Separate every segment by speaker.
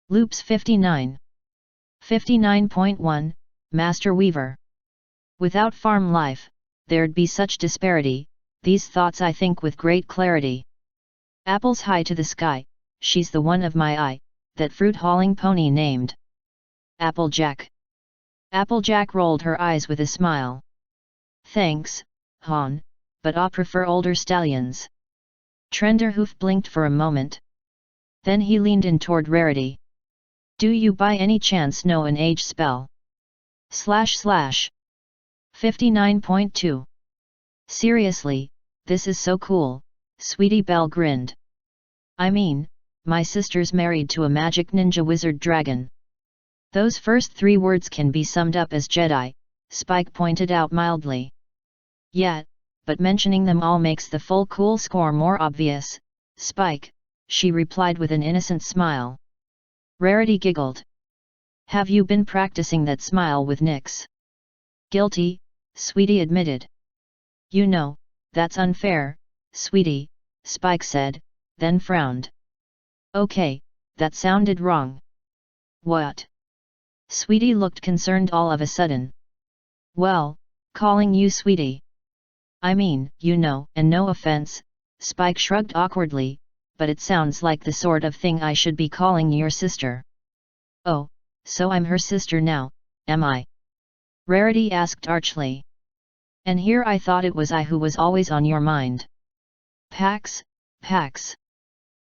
Speaker 1: Loops 59. 59.1, Master Weaver. Without farm life, there'd be such disparity, these thoughts I think with great clarity. Apples high to the sky, she's the one of my eye, that fruit-hauling pony named Applejack. Applejack rolled her eyes with a smile. Thanks, hon, but I prefer older stallions. Trenderhoof blinked for a moment. Then he leaned in toward Rarity. Do you by any chance know an age spell? / 59.2. Seriously, this is so cool, Sweetie Belle grinned. I mean, my sister's married to a magic ninja wizard dragon. Those first 3 words can be summed up as Jedi, Spike pointed out mildly. Yet, but mentioning them all makes the full cool score more obvious, Spike, she replied with an innocent smile. Rarity giggled. Have you been practicing that smile with Nyx? Guilty, Sweetie admitted. You know, that's unfair, Sweetie, Spike said, then frowned. Okay, that sounded wrong. What? Sweetie looked concerned all of a sudden. Well, calling you Sweetie. I mean, you know, and no offense, Spike shrugged awkwardly, but it sounds like the sort of thing I should be calling your sister. Oh, so I'm her sister now, am I? Rarity asked archly. And here I thought it was I who was always on your mind. Pax.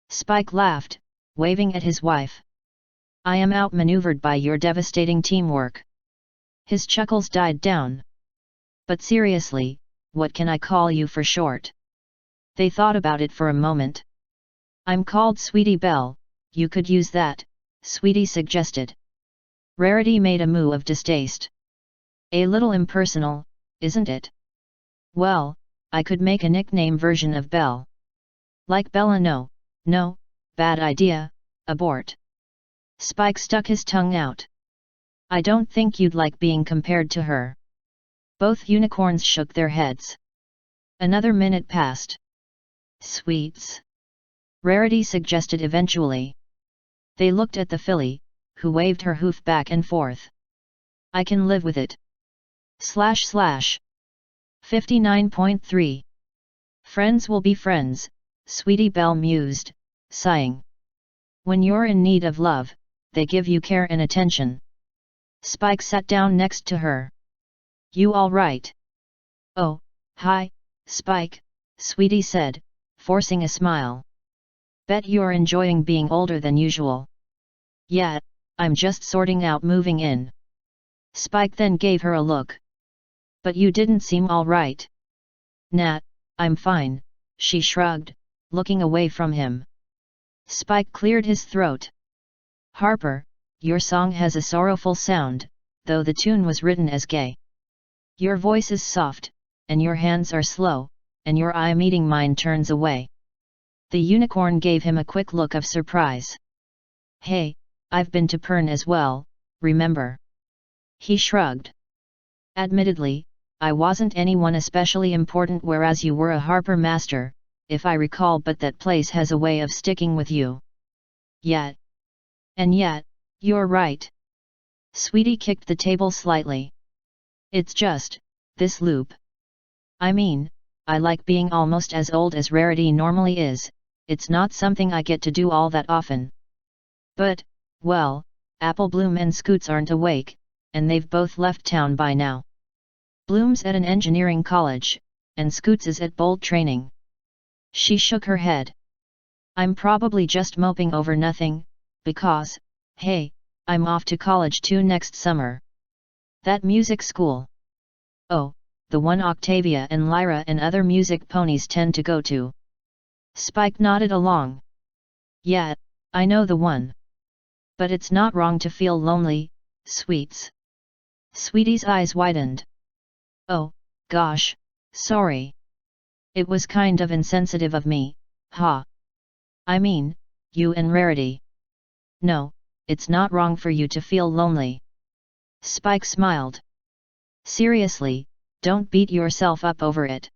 Speaker 1: Spike laughed, waving at his wife. I am outmaneuvered by your devastating teamwork. His chuckles died down. But seriously, what can I call you for short? They thought about it for a moment. I'm called Sweetie Belle, you could use that, Sweetie suggested. Rarity made a moue of distaste. A little impersonal, isn't it? Well, I could make a nickname version of Belle. Like Bella. No, bad idea, abort. Spike stuck his tongue out. I don't think you'd like being compared to her. Both unicorns shook their heads. Another minute passed. Sweets? Rarity suggested eventually. They looked at the filly, who waved her hoof back and forth. I can live with it. / 59.3. Friends will be friends, Sweetie Belle mused, sighing. When you're in need of love, they give you care and attention. Spike sat down next to her. You all right? Oh, hi, Spike, Sweetie said, forcing a smile. Bet you're enjoying being older than usual. Yeah, I'm just sorting out moving in. Spike then gave her a look. But you didn't seem all right. Nah, I'm fine, she shrugged, looking away from him. Spike cleared his throat. Harper, your song has a sorrowful sound, though the tune was written as gay. Your voice is soft, and your hands are slow, and your eye meeting mine turns away. The unicorn gave him a quick look of surprise. Hey, I've been to Pern as well, remember? He shrugged. Admittedly, I wasn't anyone especially important, whereas you were a Harper master, if I recall, but that place has a way of sticking with you. Yet. And yet, you're right. Sweetie kicked the table slightly. It's just, this loop. I mean, I like being almost as old as Rarity normally is, it's not something I get to do all that often. But, well, Apple Bloom and Scoots aren't awake, and they've both left town by now. Bloom's at an engineering college, and Scoots is at bolt training. She shook her head. I'm probably just moping over nothing, because, hey, I'm off to college too next summer. That music school. Oh, the one Octavia and Lyra and other music ponies tend to go to. Spike nodded along. Yeah, I know the one. But it's not wrong to feel lonely, Sweets. Sweetie's eyes widened. Oh, gosh, sorry. It was kind of insensitive of me, ha. I mean, you and Rarity. No, it's not wrong for you to feel lonely. Spike smiled. Seriously, don't beat yourself up over it.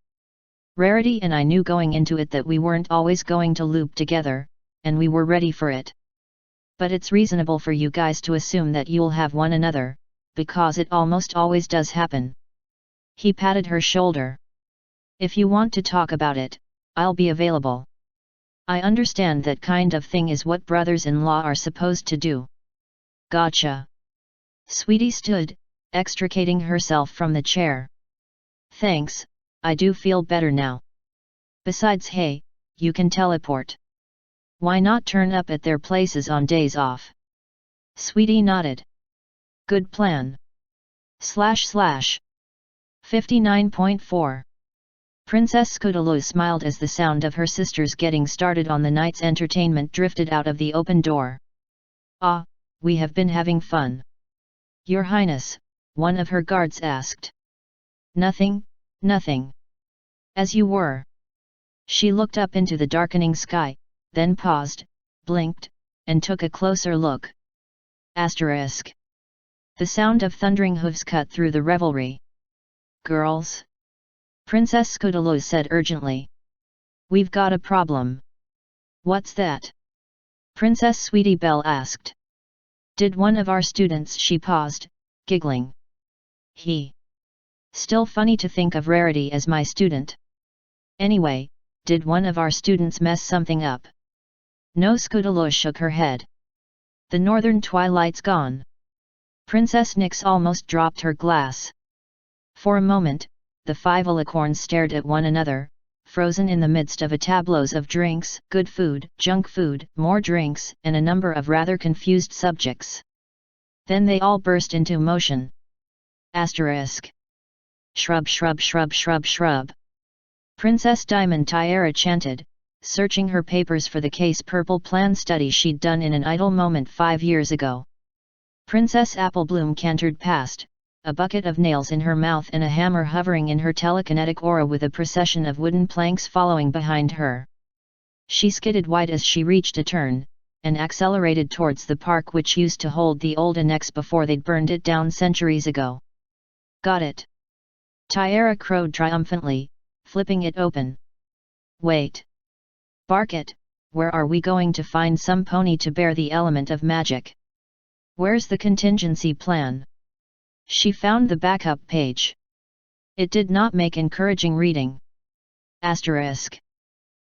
Speaker 1: Rarity and I knew going into it that we weren't always going to loop together, and we were ready for it. But it's reasonable for you guys to assume that you'll have one another, because it almost always does happen. He patted her shoulder. If you want to talk about it, I'll be available. I understand that kind of thing is what brothers-in-law are supposed to do. Gotcha. Sweetie stood, extricating herself from the chair. Thanks, I do feel better now. Besides, hey, you can teleport. Why not turn up at their places on days off? Sweetie nodded. Good plan. / 59.4 Princess Scudaloo smiled as the sound of her sisters getting started on the night's entertainment drifted out of the open door. Ah, we have been having fun. Your Highness, one of her guards asked. Nothing, nothing. As you were. She looked up into the darkening sky, then paused, blinked, and took a closer look. Asterisk. The sound of thundering hooves cut through the revelry. Girls? Princess Scudaloo said urgently. We've got a problem. What's that? Princess Sweetie Belle asked. Did one of our students? She paused, giggling. He. Still funny to think of Rarity as my student. Anyway, did one of our students mess something up? No. Scudaloo shook her head. The northern twilight's gone. Princess Nyx almost dropped her glass. For a moment, the 5 alicorns stared at one another, frozen in the midst of a tableau of drinks, good food, junk food, more drinks, and a number of rather confused subjects. Then they all burst into motion. Asterisk. Shrub shrub shrub shrub shrub. Princess Diamond Tyara chanted, searching her papers for the case purple plan study she'd done in an idle moment 5 years ago. Princess Applebloom cantered past, a bucket of nails in her mouth and a hammer hovering in her telekinetic aura with a procession of wooden planks following behind her. She skidded wide as she reached a turn, and accelerated towards the park which used to hold the old annex before they'd burned it down centuries ago. Got it! Tyara crowed triumphantly, flipping it open. Wait! Bark it, where are we going to find some pony to bear the element of magic? Where's the contingency plan? She found the backup page. It did not make encouraging reading. Asterisk.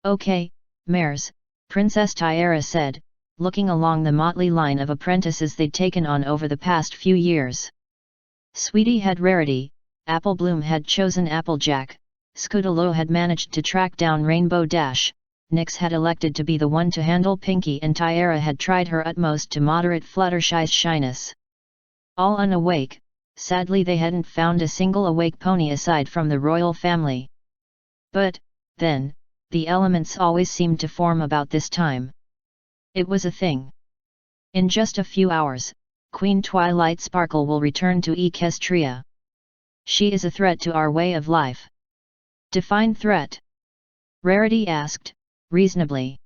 Speaker 1: Okay, mares, Princess Tyara said, looking along the motley line of apprentices they'd taken on over the past few years. Sweetie had Rarity, Applebloom had chosen Applejack, Scudaloo had managed to track down Rainbow Dash, Nyx had elected to be the one to handle Pinkie, and Tyara had tried her utmost to moderate Fluttershy's shyness. All unawake, sadly they hadn't found a single awake pony aside from the royal family. But, then, the elements always seemed to form about this time. It was a thing. In just a few hours, Queen Twilight Sparkle will return to Equestria. She is a threat to our way of life. Define threat. Rarity asked, reasonably.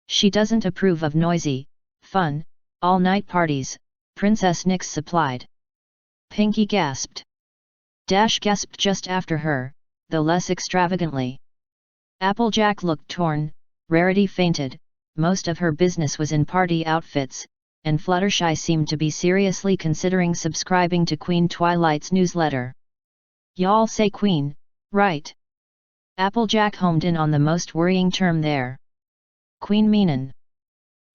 Speaker 1: She doesn't approve of noisy, fun, all-night parties, Princess Nyx supplied. Pinkie gasped. Dash gasped just after her, though less extravagantly. Applejack looked torn, Rarity fainted, most of her business was in party outfits, and Fluttershy seemed to be seriously considering subscribing to Queen Twilight's newsletter. Y'all say Queen, right? Applejack homed in on the most worrying term there. Queen meanin'.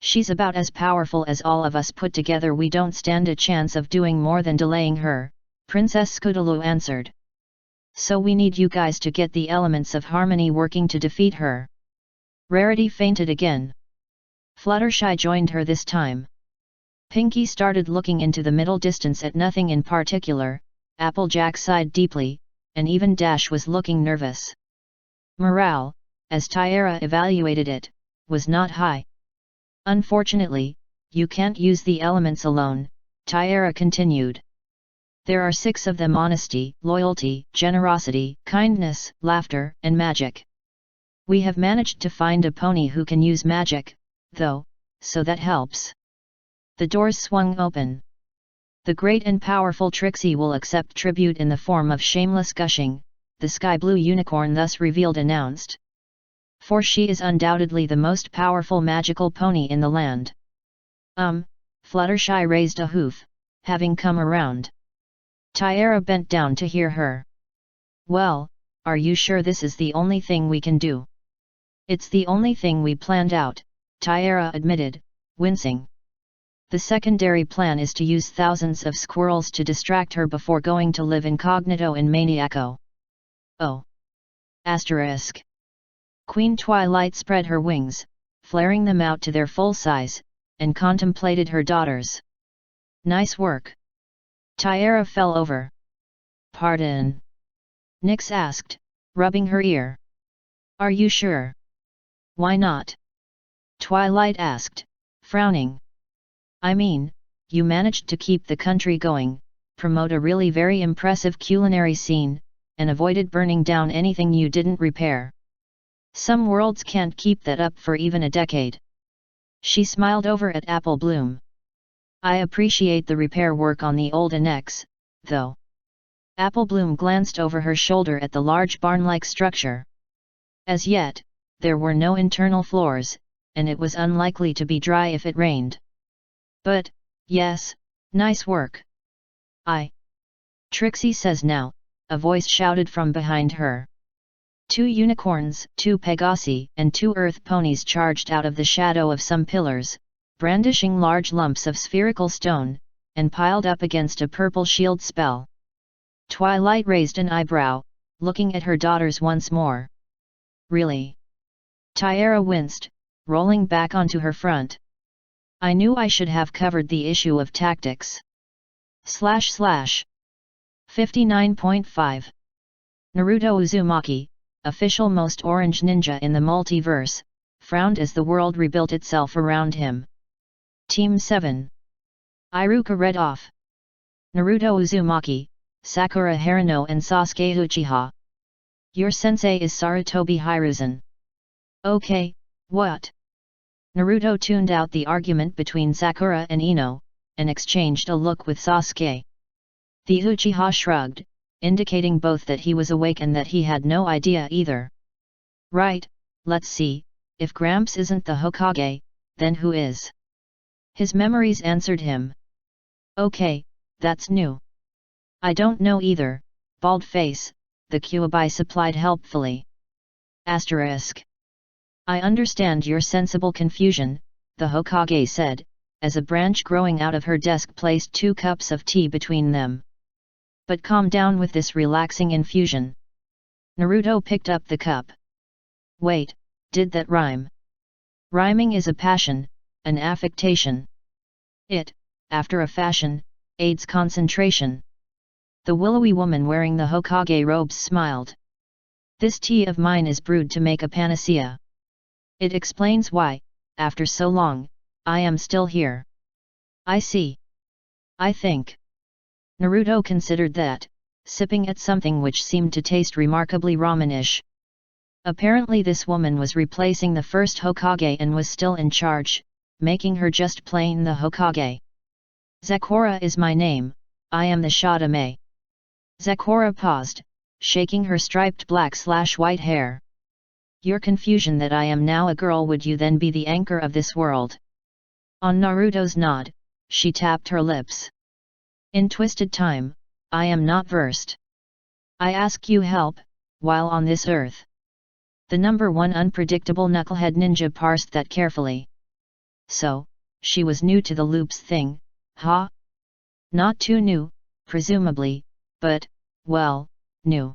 Speaker 1: She's about as powerful as all of us put together. We don't stand a chance of doing more than delaying her, Princess Scudaloo answered. So we need you guys to get the elements of harmony working to defeat her. Rarity fainted again. Fluttershy joined her this time. Pinkie started looking into the middle distance at nothing in particular, Applejack sighed deeply, and even Dash was looking nervous. Morale, as Tyara evaluated it, was not high. Unfortunately, you can't use the elements alone, Tyara continued. There are 6 of them: honesty, loyalty, generosity, kindness, laughter, and magic. We have managed to find a pony who can use magic, though, so that helps. The doors swung open. The great and powerful Trixie will accept tribute in the form of shameless gushing, the sky blue unicorn thus revealed announced. For she is undoubtedly the most powerful magical pony in the land. Fluttershy raised a hoof, having come around. Temeraire bent down to hear her. Well, are you sure this is the only thing we can do? It's the only thing we planned out, Temeraire admitted, wincing. The secondary plan is to use thousands of squirrels to distract her before going to live incognito in Maniaco. Oh. Asterisk. Queen Twilight spread her wings, flaring them out to their full size, and contemplated her daughters. Nice work. Temeraire fell over. Pardon? Nyx asked, rubbing her ear. Are you sure? Why not? Twilight asked, frowning. I mean, you managed to keep the country going, promote a really very impressive culinary scene, and avoided burning down anything you didn't repair. Some worlds can't keep that up for even a decade. She smiled over at Apple Bloom. I appreciate the repair work on the old annex, though. Apple Bloom glanced over her shoulder at the large barn-like structure. As yet, there were no internal floors, and it was unlikely to be dry if it rained. But, yes, nice work. Trixie says now, a voice shouted from behind her. 2 unicorns, 2 Pegasi, and 2 earth ponies charged out of the shadow of some pillars, brandishing large lumps of spherical stone, and piled up against a purple shield spell. Twilight raised an eyebrow, looking at her daughters once more. Really? Temeraire winced, rolling back onto her front. I knew I should have covered the issue of tactics. / 59.5 Naruto Uzumaki, official most orange ninja in the multiverse, frowned as the world rebuilt itself around him. Team 7. Iruka read off. Naruto Uzumaki, Sakura Haruno and Sasuke Uchiha. Your sensei is Sarutobi Hiruzen. Okay, what? Naruto tuned out the argument between Sakura and Ino, and exchanged a look with Sasuke. The Uchiha shrugged, indicating both that he was awake and that he had no idea either. Right, let's see, if Gramps isn't the Hokage, then who is? His memories answered him. Okay, that's new. I don't know either, bald face, the Kyuubi supplied helpfully. Asterisk. I understand your sensible confusion, the Hokage said, as a branch growing out of her desk placed 2 cups of tea between them. But calm down with this relaxing infusion. Naruto picked up the cup. Wait, did that rhyme? Rhyming is a passion, an affectation. It, after a fashion, aids concentration. The willowy woman wearing the Hokage robes smiled. This tea of mine is brewed to make a panacea. It explains why, after so long, I am still here. I see. I think. Naruto considered that, sipping at something which seemed to taste remarkably ramenish. Apparently this woman was replacing the first Hokage and was still in charge, making her just plain the Hokage. Zecora is my name, I am the Shadame. Zecora paused, shaking her striped black/white hair. Your confusion that I am now a girl, would you then be the anchor of this world? On Naruto's nod, she tapped her lips. In twisted time, I am not versed. I ask you help, while on this earth. The number 1 unpredictable knucklehead ninja parsed that carefully. So, she was new to the loops thing, huh? Not too new, presumably, but, well, new.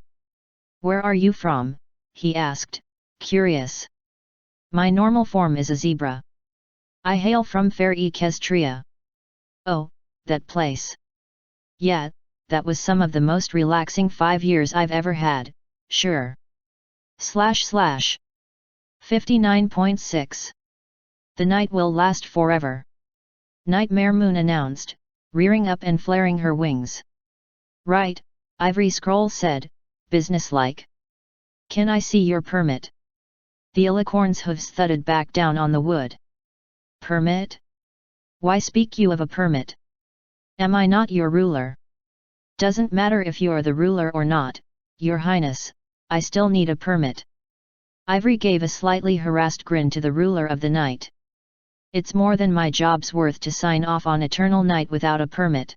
Speaker 1: Where are you from? He asked, curious. My normal form is a zebra. I hail from Fair Equestria. Oh, that place. Yeah, that was some of the most relaxing 5 years I've ever had, sure. / 59.6 The night will last forever. Nightmare Moon announced, rearing up and flaring her wings. Right, Ivory Scroll said, businesslike. Can I see your permit? The alicorn's hooves thudded back down on the wood. Permit? Why speak you of a permit? Am I not your ruler? Doesn't matter if you're the ruler or not, your highness, I still need a permit. Ivory gave a slightly harassed grin to the ruler of the night. It's more than my job's worth to sign off on eternal night without a permit.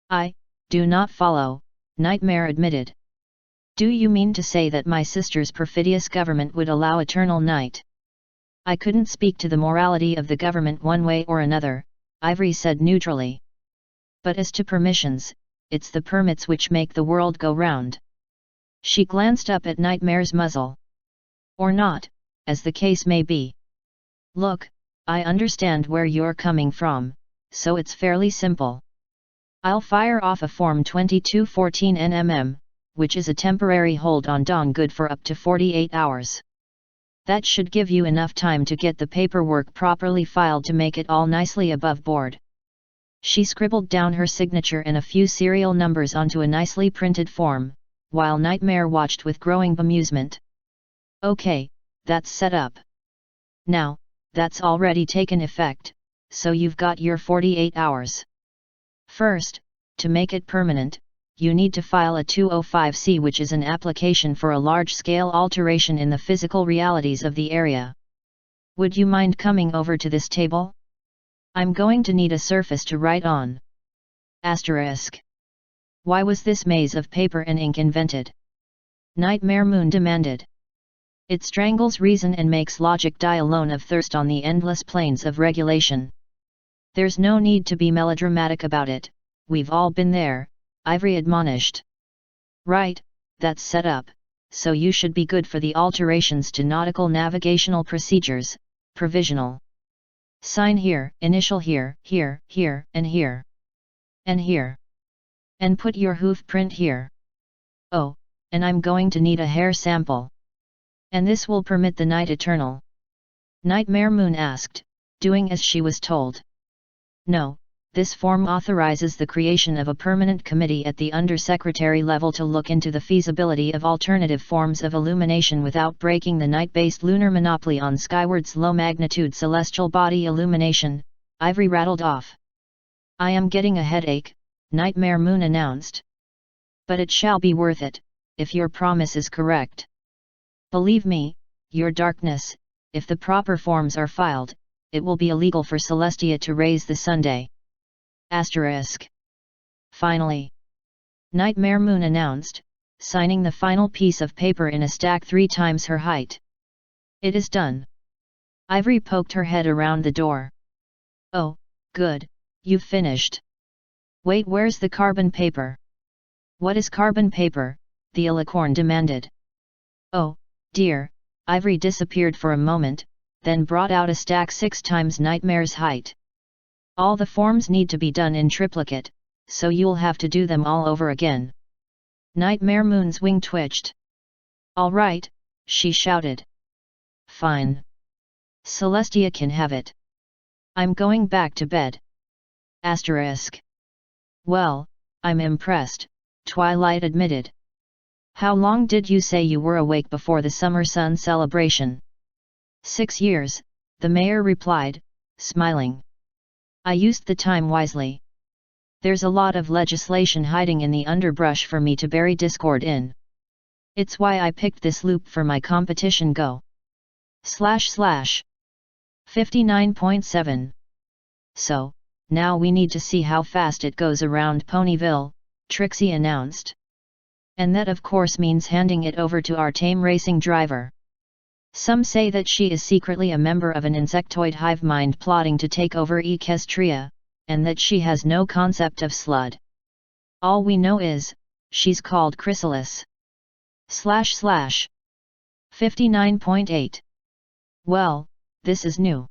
Speaker 1: I do not follow, Nightmare admitted. Do you mean to say that my sister's perfidious government would allow eternal night? I couldn't speak to the morality of the government one way or another, Ivory said neutrally. But as to permissions, it's the permits which make the world go round. She glanced up at Nightmare's muzzle. Or not, as the case may be. Look, I understand where you're coming from, so it's fairly simple. I'll fire off a Form 2214 NMM, which is a temporary hold on Dong good for up to 48 hours. That should give you enough time to get the paperwork properly filed to make it all nicely above board. She scribbled down her signature and a few serial numbers onto a nicely printed form, while Nightmare watched with growing bemusement. Okay, that's set up. Now, that's already taken effect, so you've got your 48 hours. First, to make it permanent, you need to file a 205C, which is an application for a large-scale alteration in the physical realities of the area. Would you mind coming over to this table? I'm going to need a surface to write on. Asterisk. Why was this maze of paper and ink invented? Nightmare Moon demanded. It strangles reason and makes logic die alone of thirst on the endless plains of regulation. There's no need to be melodramatic about it, we've all been there, Ivory admonished. Right, that's set up, so you should be good for the alterations to nautical navigational procedures, provisional. Sign here, initial here, here, here, and here. And here. And put your hoof print here. Oh, and I'm going to need a hair sample. And this will permit the night eternal? Nightmare Moon asked, doing as she was told. No, this form authorizes the creation of a permanent committee at the undersecretary level to look into the feasibility of alternative forms of illumination without breaking the night-based lunar monopoly on Skyward's low-magnitude celestial body illumination, Ivory rattled off. I am getting a headache, Nightmare Moon announced. But it shall be worth it, if your promise is correct. Believe me, your darkness, if the proper forms are filed, it will be illegal for Celestia to raise the Sunday. Asterisk. Finally. Nightmare Moon announced, signing the final piece of paper in a stack 3 times her height. It is done. Ivory poked her head around the door. Oh, good, you've finished. Wait, where's the carbon paper? What is carbon paper? The alicorn demanded. Oh, dear, Ivory disappeared for a moment, then brought out a stack 6 times Nightmare's height. All the forms need to be done in triplicate, so you'll have to do them all over again. Nightmare Moon's wing twitched. All right, she shouted. Fine. Celestia can have it. I'm going back to bed. Asterisk. Well, I'm impressed, Twilight admitted. How long did you say you were awake before the summer sun celebration? 6 years, the mayor replied, smiling. I used the time wisely. There's a lot of legislation hiding in the underbrush for me to bury Discord in. It's why I picked this loop for my competition go. / 59.7. So, now we need to see how fast it goes around Ponyville, Trixie announced. And that of course means handing it over to our tame racing driver. Some say that she is secretly a member of an insectoid hive mind plotting to take over Equestria, and that she has no concept of slood. All we know is, she's called Chrysalis. / 59.8. Well, this is new.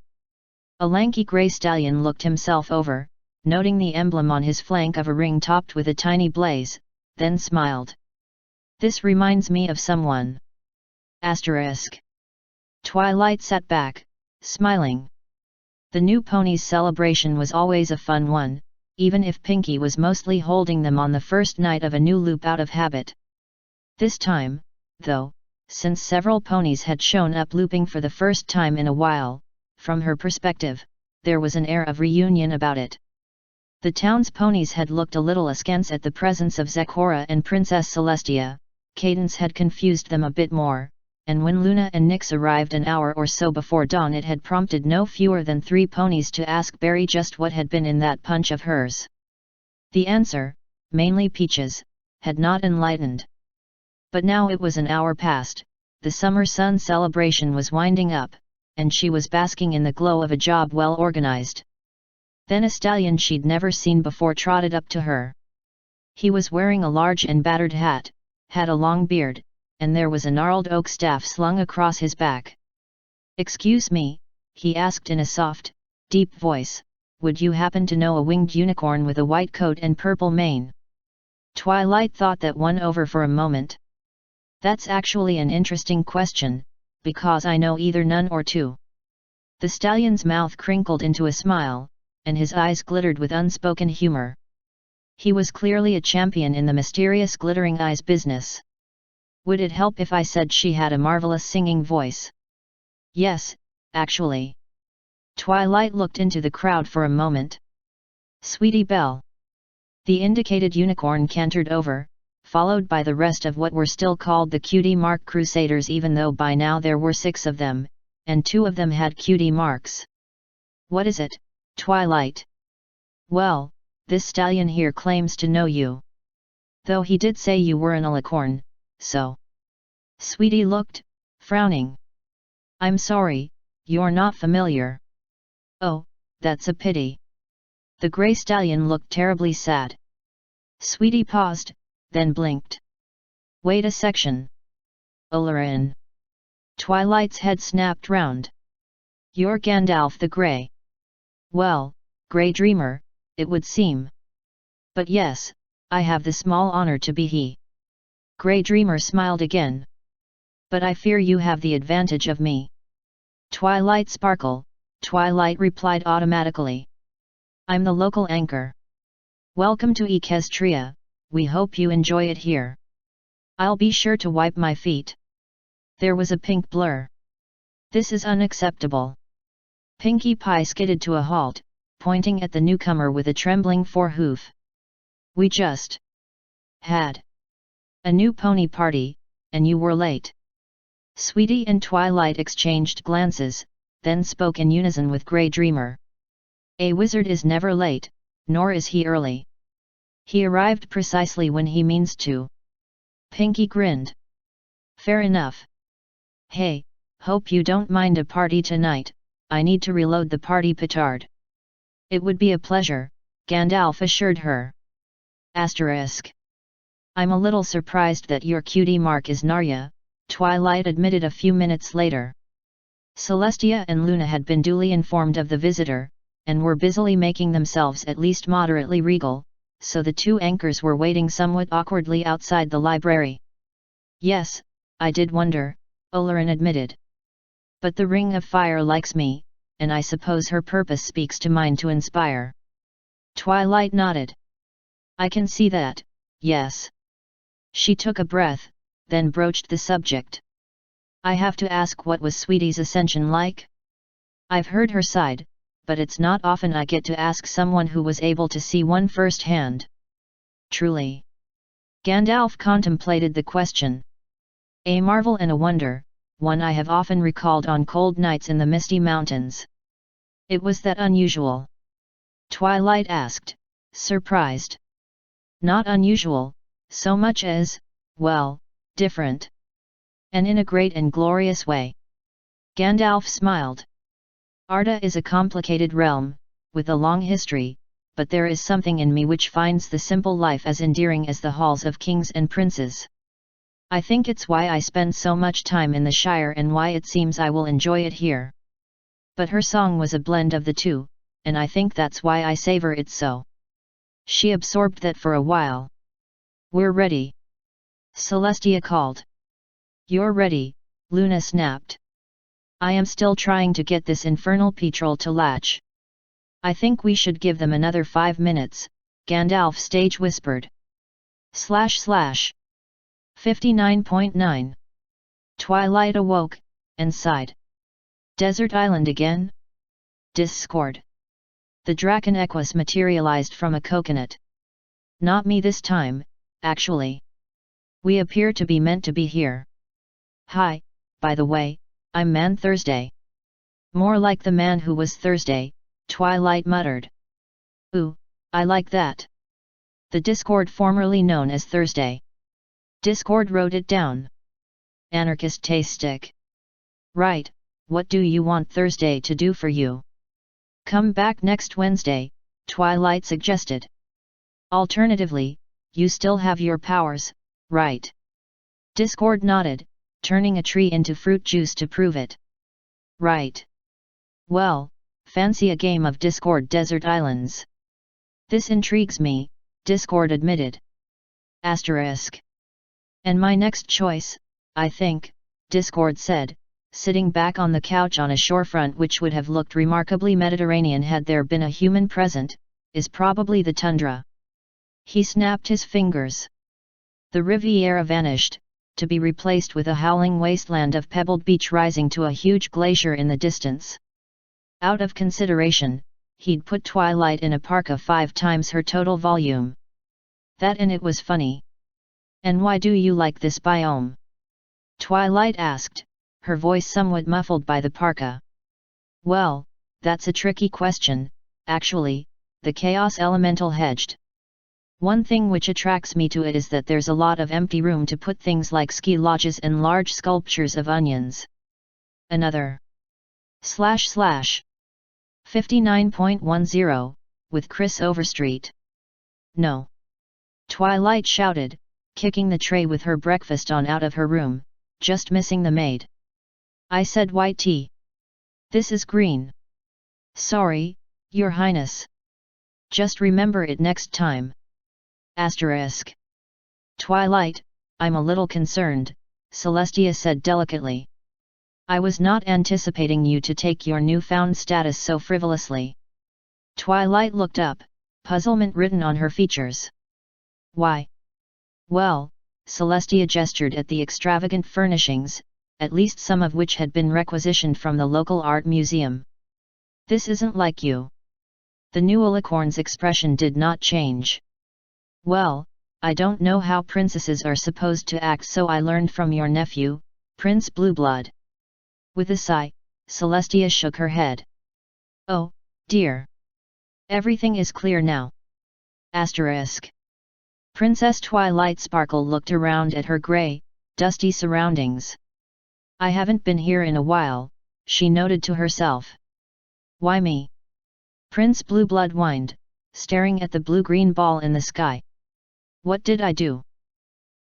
Speaker 1: A lanky grey stallion looked himself over, noting the emblem on his flank of a ring topped with a tiny blaze, then smiled. This reminds me of someone. Asterisk. Twilight sat back, smiling. The new pony's celebration was always a fun one, even if Pinky was mostly holding them on the first night of a new loop out of habit. This time, though, since several ponies had shown up looping for the first time in a while, from her perspective, there was an air of reunion about it. The town's ponies had looked a little askance at the presence of Zecora and Princess Celestia. Cadence had confused them a bit more, and when Luna and Nyx arrived an hour or so before dawn, it had prompted no fewer than 3 ponies to ask Berry just what had been in that punch of hers. The answer, mainly peaches, had not enlightened. But now it was an hour past, the summer sun celebration was winding up, and she was basking in the glow of a job well organized. Then a stallion she'd never seen before trotted up to her. He was wearing a large and battered hat, had a long beard, and there was a gnarled oak staff slung across his back. "Excuse me," he asked in a soft, deep voice, "would you happen to know a winged unicorn with a white coat and purple mane?" Twilight thought that one over for a moment. "That's actually an interesting question, because I know either none or two." The stallion's mouth crinkled into a smile, and his eyes glittered with unspoken humor. He was clearly a champion in the mysterious glittering eyes business. "Would it help if I said she had a marvelous singing voice?" "Yes, actually." Twilight looked into the crowd for a moment. "Sweetie Belle." The indicated unicorn cantered over, followed by the rest of what were still called the Cutie Mark Crusaders, even though by now there were 6 of them, and 2 of them had cutie marks. "What is it, Twilight?" "Well, this stallion here claims to know you. Though he did say you were an alicorn, so." Sweetie looked, frowning. "I'm sorry, you're not familiar." "Oh, that's a pity." The grey stallion looked terribly sad. Sweetie paused, then blinked. "Wait a section. Olerin." Twilight's head snapped round. "You're Gandalf the Grey." "Well, Grey Dreamer, it would seem. But yes, I have the small honor to be he." Grey Dreamer smiled again. "But I fear you have the advantage of me." Twilight sparkle, Twilight replied automatically. "I'm the local anchor. Welcome to Equestria, we hope you enjoy it here. I'll be sure to wipe my feet." There was a pink blur. "This is unacceptable." Pinkie Pie skidded to a halt, pointing at the newcomer with a trembling forehoof. "We just had a new pony party, and you were late." Sweetie and Twilight exchanged glances, then spoke in unison with Grey Dreamer. "A wizard is never late, nor is he early. He arrived precisely when he means to." Pinkie grinned. "Fair enough. Hey, hope you don't mind a party tonight, I need to reload the party petard." "It would be a pleasure," Gandalf assured her. *. "I'm a little surprised that your cutie mark is Narya," Twilight admitted a few minutes later. Celestia and Luna had been duly informed of the visitor, and were busily making themselves at least moderately regal, so the 2 anchors were waiting somewhat awkwardly outside the library. "Yes, I did wonder," Olerin admitted. "But the Ring of Fire likes me, and I suppose her purpose speaks to mine to inspire." Twilight nodded. "I can see that, yes." She took a breath, then broached the subject. "I have to ask, what was Sweetie's ascension like?" "I've heard her side, but it's not often I get to ask someone who was able to see one firsthand." "Truly." Gandalf contemplated the question. "A marvel and a wonder, one I have often recalled on cold nights in the misty mountains." "It was that unusual?" Twilight asked, surprised. "Not unusual, so much as, well, different. And in a great and glorious way." Gandalf smiled. "Arda is a complicated realm, with a long history, but there is something in me which finds the simple life as endearing as the halls of kings and princes. I think it's why I spend so much time in the Shire and why it seems I will enjoy it here." But her song was a blend of the two, and I think that's why I savor it so. She absorbed that for a while. "We're ready," Celestia called. "You're ready," Luna snapped. "I am still trying to get this infernal petrol to latch." "I think we should give them another 5 minutes, Gandalf stage whispered. // 59.9. Twilight awoke, and sighed. "Desert Island again?" Discworld. The Draken Equus materialized from a coconut. "Not me this time, actually. We appear to be meant to be here." "Hi, by the way, I'm Man Thursday. More like the man who was Thursday, Twilight muttered. Ooh, I like that. The Discord formerly known as Thursday. Discord wrote it down. Anarchist taste stick. Right, what do you want Thursday to do for you? Come back next Wednesday, Twilight suggested. Alternatively, you still have your powers, right? Discord nodded, turning a tree into fruit juice to prove it. Right. Well, fancy a game of Discord Desert Islands? This intrigues me, Discord admitted. Asterisk. And my next choice, I think, Discord said, sitting back on the couch on a shorefront which would have looked remarkably Mediterranean had there been a human present, is probably the tundra. He snapped his fingers. The Riviera vanished, to be replaced with a howling wasteland of pebbled beach rising to a huge glacier in the distance. Out of consideration, he'd put Twilight in a parka 5 times her total volume. That and it was funny. And why do you like this biome? Twilight asked, her voice somewhat muffled by the parka. Well, that's a tricky question, actually, the Chaos Elemental hedged. One thing which attracts me to it is that there's a lot of empty room to put things like ski lodges and large sculptures of onions. Another. // 59.10, with Chris Overstreet. No. Twilight shouted, kicking the tray with her breakfast on out of her room, just missing the maid. I said white tea. This is green. Sorry, Your Highness. Just remember it next time. Asterisk. Twilight, I'm a little concerned, Celestia said delicately. I was not anticipating you to take your newfound status so frivolously. Twilight looked up, puzzlement written on her features. Why? Well, Celestia gestured at the extravagant furnishings, at least some of which had been requisitioned from the local art museum. This isn't like you. The new Alicorn's expression did not change. Well, I don't know how princesses are supposed to act, so I learned from your nephew, Prince Blueblood. With a sigh, Celestia shook her head. Oh, dear. Everything is clear now. Asterisk. Princess Twilight Sparkle looked around at her grey, dusty surroundings. I haven't been here in a while, she noted to herself. Why me? Prince Blueblood whined, staring at the blue-green ball in the sky. What did I do?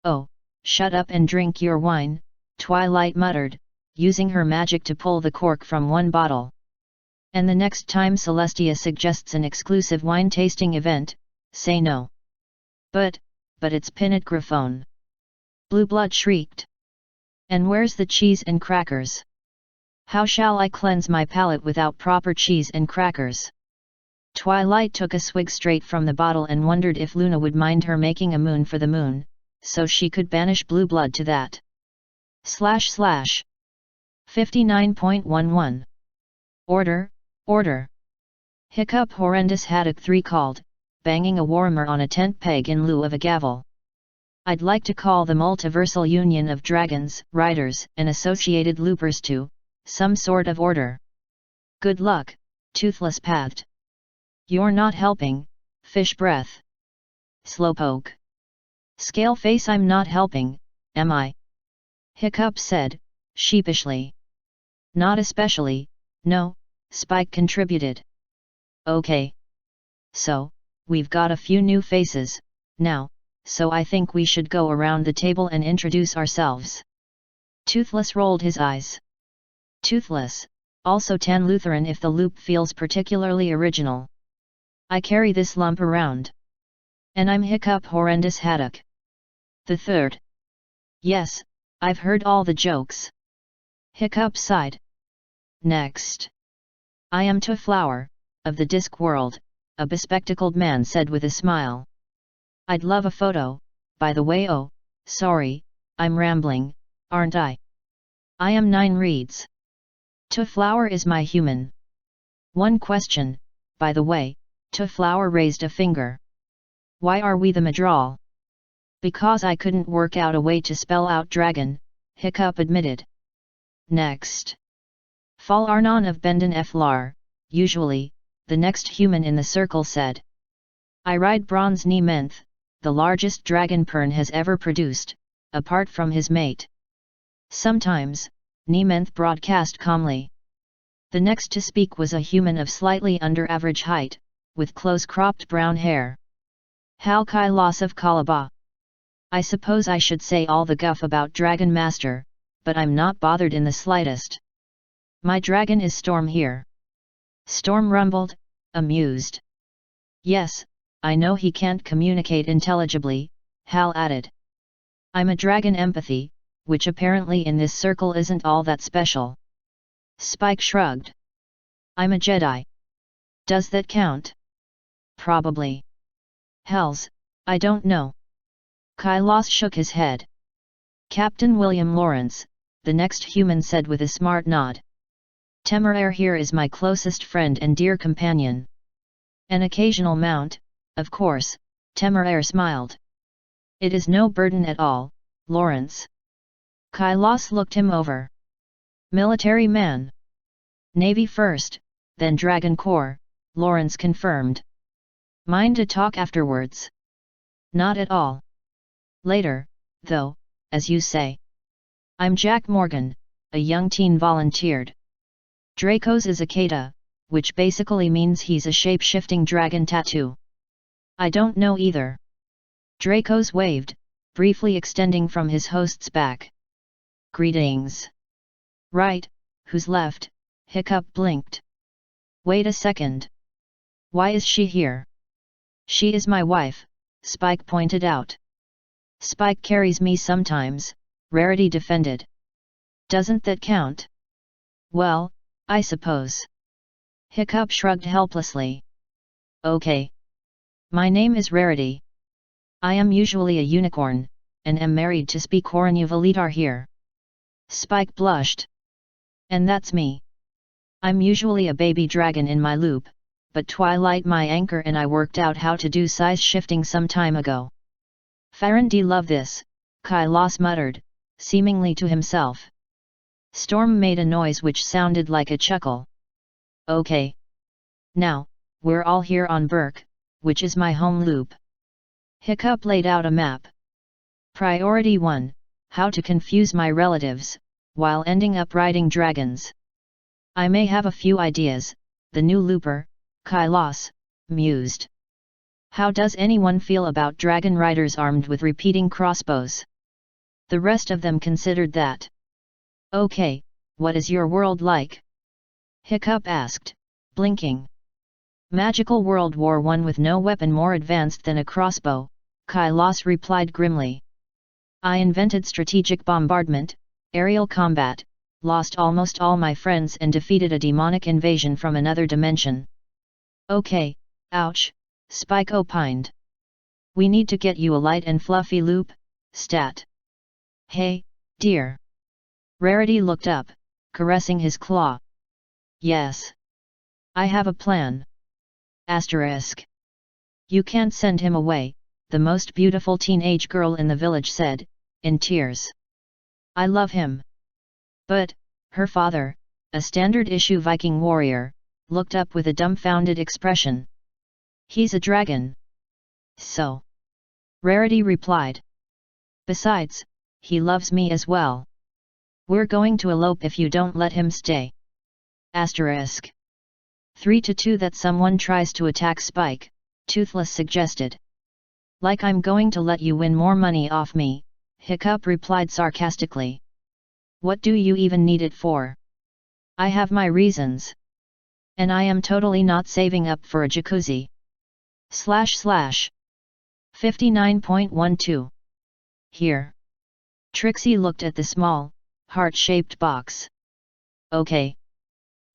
Speaker 1: Oh, shut up and drink your wine, Twilight muttered, using her magic to pull the cork from one bottle. And the next time Celestia suggests an exclusive wine tasting event, say no. But it's Pinot Griffon. Blueblood shrieked. And where's the cheese and crackers? How shall I cleanse my palate without proper cheese and crackers? Twilight took a swig straight from the bottle and wondered if Luna would mind her making a moon for the moon, so she could banish Blueblood to that. / 59.11. Order, order. Hiccup Horrendous Haddock 3 called, banging a warmer on a tent peg in lieu of a gavel. I'd like to call the multiversal union of dragons, riders, and associated loopers to some sort of order. Good luck, Toothless pathed. You're not helping, Fish Breath. Slowpoke. Scale Face, I'm not helping, am I? Hiccup said, sheepishly. Not especially, no, Spike contributed. Okay. So, we've got a few new faces, now, so I think we should go around the table and introduce ourselves. Toothless rolled his eyes. Toothless, also Tan Lutheran if the loop feels particularly original. I carry this lump around. And I'm Hiccup Horrendous Haddock. The third. Yes, I've heard all the jokes. Hiccup sighed. Next. I am Twiflower, of the Discworld, a bespectacled man said with a smile. I'd love a photo, by the way. Oh, sorry, I'm rambling, aren't I? I am 9 reeds. Twiflower is my human. One question, by the way, Twiflower raised a finger. Why are we the Madral? Because I couldn't work out a way to spell out dragon, Hiccup admitted. Next. Fal Arnon of Bendon Flar, usually, the next human in the circle said. I ride Bronze Nementh, the largest dragon Pern has ever produced, apart from his mate. Sometimes, Nementh broadcast calmly. The next to speak was a human of slightly under average height, with close-cropped brown hair. Hal Kailas of Kalaba. I suppose I should say all the guff about Dragonmaster, but I'm not bothered in the slightest. My dragon is Storm here. Storm rumbled, amused. Yes, I know he can't communicate intelligibly, Hal added. I'm a dragon empathy, which apparently in this circle isn't all that special. Spike shrugged. I'm a Jedi. Does that count? Probably. Hells, I don't know. Kailas shook his head. Captain William Lawrence, the next human said with a smart nod. Temeraire here is my closest friend and dear companion. An occasional mount, of course, Temeraire smiled. It is no burden at all, Lawrence. Kailas looked him over. Military man. Navy first, then Dragon Corps, Lawrence confirmed. Mind to talk afterwards? Not at all. Later, though, as you say. I'm Jack Morgan, a young teen volunteered. Draco's is Akata, which basically means he's a shape-shifting dragon tattoo. I don't know either. Draco's waved, briefly extending from his host's back. Greetings. Right, who's left? Hiccup blinked. Wait a second. Why is she here? She is my wife, Spike pointed out. Spike carries me sometimes, Rarity defended. Doesn't that count? Well, I suppose. Hiccup shrugged helplessly. Okay. My name is Rarity. I am usually a unicorn, and am married to Speakoran Uvalitar here. Spike blushed. And that's me. I'm usually a baby dragon in my loop, but Twilight my anchor and I worked out how to do size shifting some time ago. Farandi love this, Kailas muttered, seemingly to himself. Storm made a noise which sounded like a chuckle. Okay. Now, we're all here on Burke, which is my home loop. Hiccup laid out a map. Priority 1, how to confuse my relatives, while ending up riding dragons. I may have a few ideas, the new looper, Kailas, mused. How does anyone feel about dragon riders armed with repeating crossbows? The rest of them considered that. Okay, what is your world like? Hiccup asked, blinking. Magical World War I with no weapon more advanced than a crossbow, Kailas replied grimly. I invented strategic bombardment, aerial combat, lost almost all my friends and defeated a demonic invasion from another dimension. Okay, ouch, Spike opined. We need to get you a light and fluffy loop, stat. Hey, dear. Rarity looked up, caressing his claw. Yes. I have a plan. Asterisk. You can't send him away, the most beautiful teenage girl in the village said, in tears. I love him. But, her father, a standard-issue Viking warrior, looked up with a dumbfounded expression. He's a dragon. So. Rarity replied. Besides, he loves me as well. We're going to elope if you don't let him stay. Asterisk. 3-2 that someone tries to attack Spike, Toothless suggested. Like I'm going to let you win more money off me, Hiccup replied sarcastically. What do you even need it for? I have my reasons. And I am totally not saving up for a jacuzzi. / 59.12. Here. Trixie looked at the small, heart-shaped box. Okay.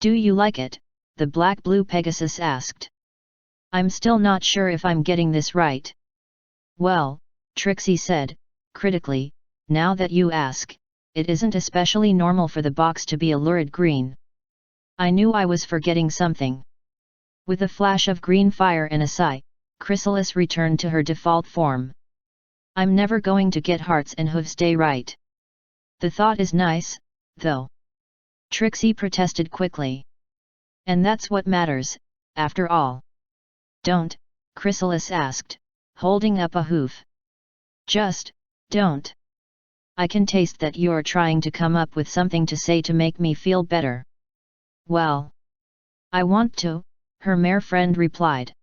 Speaker 1: Do you like it? The black-blue Pegasus asked. I'm still not sure if I'm getting this right. Well, Trixie said, critically, now that you ask, it isn't especially normal for the box to be a lurid green. I knew I was forgetting something. With a flash of green fire and a sigh, Chrysalis returned to her default form. I'm never going to get hearts and hooves day right. The thought is nice, though. Trixie protested quickly. And that's what matters, after all. Don't, Chrysalis asked, holding up a hoof. Just, don't. I can taste that you're trying to come up with something to say to make me feel better. Well, I want to, her mare friend replied.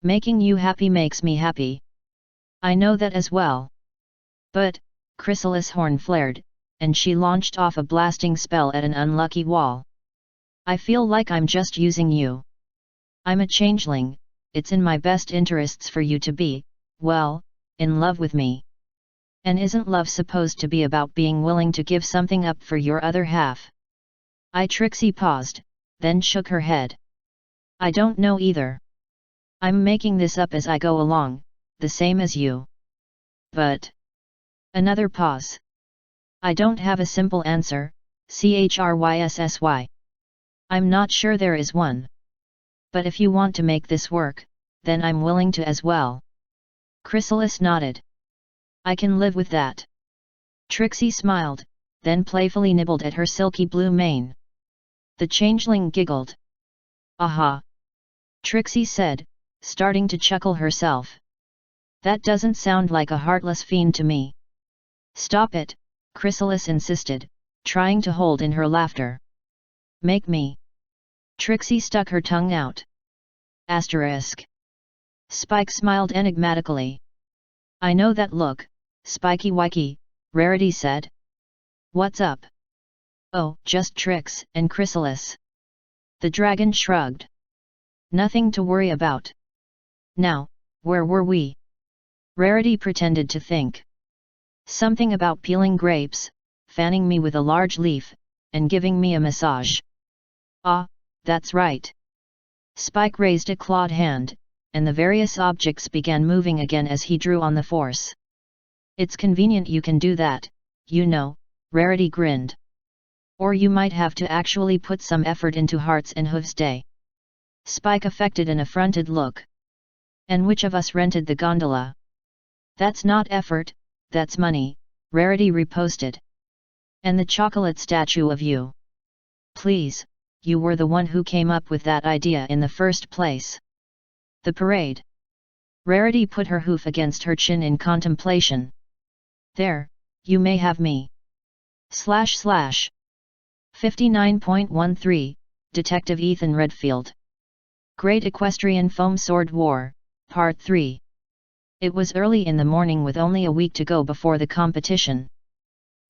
Speaker 1: Making you happy makes me happy. I know that as well. But, Chrysalis' horn flared, and she launched off a blasting spell at an unlucky wall. I feel like I'm just using you. I'm a changeling, it's in my best interests for you to be, well, in love with me. And isn't love supposed to be about being willing to give something up for your other half? Trixie paused, then shook her head. I don't know either. I'm making this up as I go along, the same as you. But... Another pause. I don't have a simple answer, Chryssy. I'm not sure there is one. But if you want to make this work, then I'm willing to as well. Chrysalis nodded. I can live with that. Trixie smiled, then playfully nibbled at her silky blue mane. The changeling giggled. Aha! Trixie said, starting to chuckle herself. That doesn't sound like a heartless fiend to me. Stop it, Chrysalis insisted, trying to hold in her laughter. Make me. Trixie stuck her tongue out. Asterisk. Spike smiled enigmatically. I know that look, Spiky Wikey, Rarity said. What's up? Oh, just tricks, and Chrysalis. The dragon shrugged. Nothing to worry about. Now, where were we? Rarity pretended to think. Something about peeling grapes, fanning me with a large leaf, and giving me a massage. Ah, that's right. Spike raised a clawed hand, and the various objects began moving again as he drew on the force. It's convenient you can do that, you know, Rarity grinned. Or you might have to actually put some effort into Hearts and Hooves Day. Spike affected an affronted look. And which of us rented the gondola? That's not effort, that's money, Rarity riposted. And the chocolate statue of you. Please, you were the one who came up with that idea in the first place. The parade. Rarity put her hoof against her chin in contemplation. There, you may have me. / 59.13, Detective Ethan Redfield. Great Equestrian Foam Sword War, Part 3. It was early in the morning with only a week to go before the competition.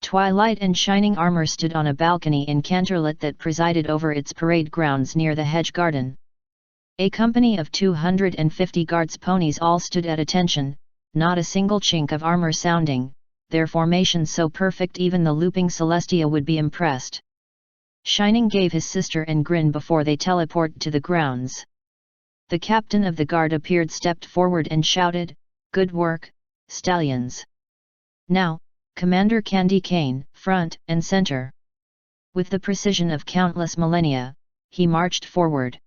Speaker 1: Twilight and Shining Armor stood on a balcony in Canterlot that presided over its parade grounds near the hedge garden. A company of 250 guards ponies all stood at attention, not a single chink of armor sounding, their formation so perfect even the looping Celestia would be impressed. Shining gave his sister an grin before they teleported to the grounds. The captain of the guard stepped forward and shouted, "Good work, stallions! Now, Commander Candy Cane, front and center." With the precision of countless millennia, he marched forward.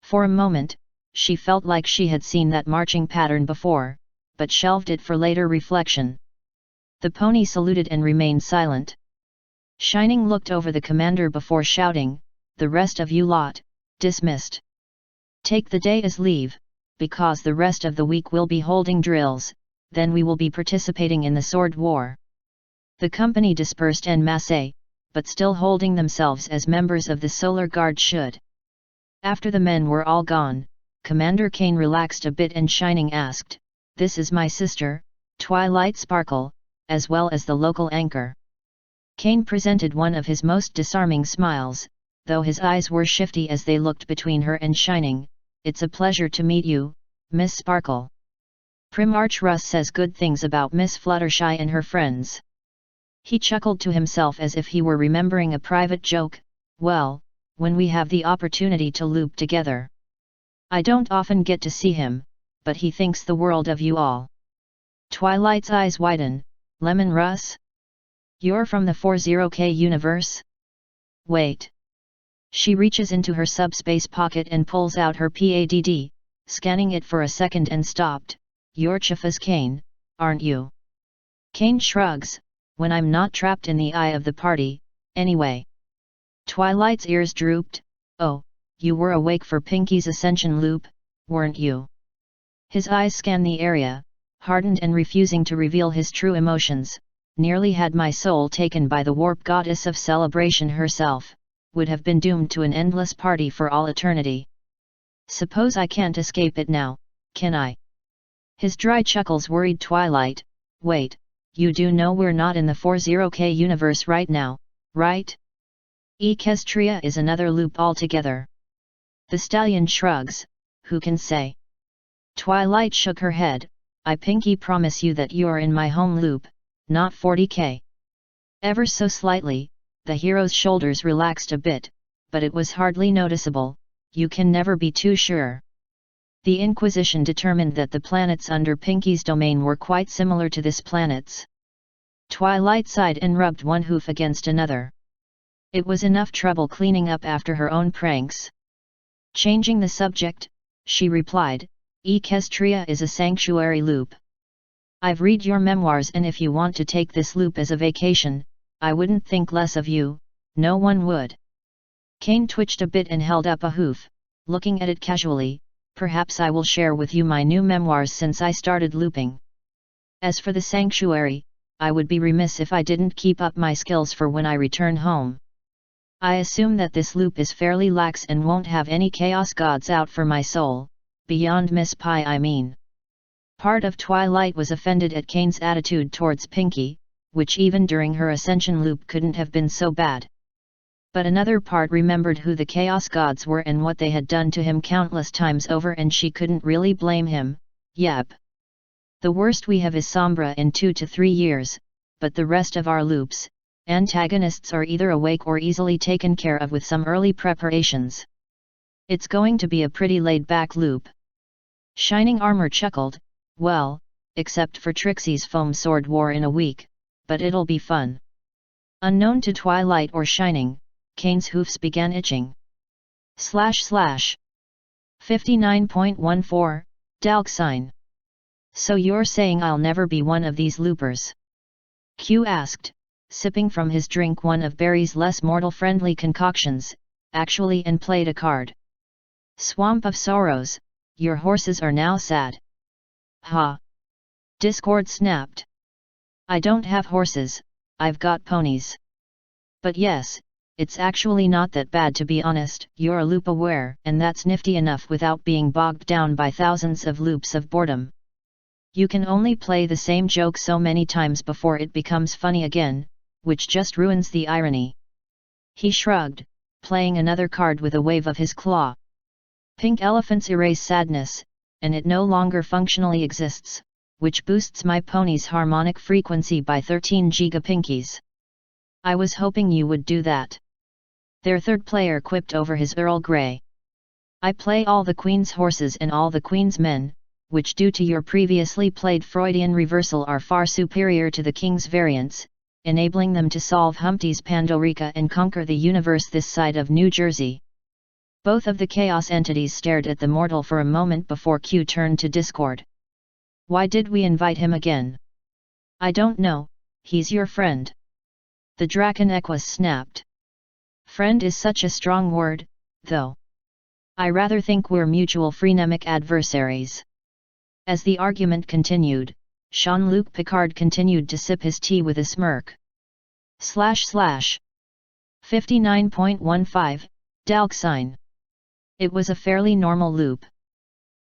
Speaker 1: For a moment, she felt like she had seen that marching pattern before, but shelved it for later reflection. The pony saluted and remained silent. Shining looked over the commander before shouting, "The rest of you lot, dismissed. Take the day as leave, because the rest of the week we'll be holding drills, then we will be participating in the sword war." The company dispersed en masse, but still holding themselves as members of the Solar Guard should. After the men were all gone, Commander Cane relaxed a bit and Shining asked, "This is my sister, Twilight Sparkle, as well as the local anchor." Cane presented one of his most disarming smiles, though his eyes were shifty as they looked between her and Shining. "It's a pleasure to meet you, Miss Sparkle. Primarch Russ says good things about Miss Fluttershy and her friends." He chuckled to himself as if he were remembering a private joke. "Well, when we have the opportunity to loop together. I don't often get to see him, but he thinks the world of you all." Twilight's eyes widen. "Lemon Russ? You're from the 40K universe? Wait." She reaches into her subspace pocket and pulls out her PADD, scanning it for a second and stopped. "You're Chifa's Cane, aren't you?" Cane shrugs, "When I'm not trapped in the eye of the party, anyway." Twilight's ears drooped. Oh, you were awake for Pinky's ascension loop, weren't you? His eyes scanned the area, hardened and refusing to reveal his true emotions. Nearly had my soul taken by the warp goddess of celebration herself, would have been doomed to an endless party for all eternity. Suppose I can't escape it now, can I? His dry chuckles worried Twilight. Wait, you do know we're not in the 40K universe right now, right? Equestria is another loop altogether. The stallion shrugs, who can say? Twilight shook her head. I Pinky promise you that you're in my home loop, not 40K. Ever so slightly, the hero's shoulders relaxed a bit, but it was hardly noticeable. You can never be too sure. The Inquisition determined that the planets under Pinky's domain were quite similar to this planet's. Twilight sighed and rubbed one hoof against another. It was enough trouble cleaning up after her own pranks. Changing the subject, she replied, Equestria is a sanctuary loop. I've read your memoirs, and if you want to take this loop as a vacation, I wouldn't think less of you, no one would. Kane twitched a bit and held up a hoof, looking at it casually. Perhaps I will share with you my new memoirs since I started looping. As for the sanctuary, I would be remiss if I didn't keep up my skills for when I return home. I assume that this loop is fairly lax and won't have any chaos gods out for my soul, beyond Miss Pie I mean. Part of Twilight was offended at Kane's attitude towards Pinky, which even during her ascension loop couldn't have been so bad. But another part remembered who the Chaos Gods were and what they had done to him countless times over, and she couldn't really blame him. Yep. The worst we have is Sombra in 2 to 3 years, but the rest of our loops, antagonists are either awake or easily taken care of with some early preparations. It's going to be a pretty laid-back loop. Shining Armor chuckled, well, except for Trixie's foam sword war in a week, but it'll be fun. Unknown to Twilight or Shining, Kane's hoofs began itching. / 59.14, Dalksine. So you're saying I'll never be one of these loopers? Q asked, sipping from his drink one of Barry's less mortal-friendly concoctions, actually, and played a card. Swamp of Sorrows, your horses are now sad. Ha! Discord snapped. I don't have horses, I've got ponies. But yes, it's actually not that bad, to be honest. You're loop aware, and that's nifty enough without being bogged down by thousands of loops of boredom. You can only play the same joke so many times before it becomes funny again, which just ruins the irony. He shrugged, playing another card with a wave of his claw. Pink elephants erase sadness, and it no longer functionally exists, which boosts my pony's harmonic frequency by 13 gigapinkies. I was hoping you would do that. Their third player quipped over his Earl Grey. I play all the Queen's horses and all the Queen's men, which due to your previously played Freudian reversal are far superior to the King's variants, enabling them to solve Humpty's Pandorica and conquer the universe this side of New Jersey. Both of the chaos entities stared at the mortal for a moment before Q turned to Discord. Why did we invite him again? I don't know, he's your friend. The Draken Equus snapped. Friend is such a strong word, though. I rather think we're mutual phrenemic adversaries. As the argument continued, Jean-Luc Picard continued to sip his tea with a smirk. / 59.15, Dalksine. It was a fairly normal loop.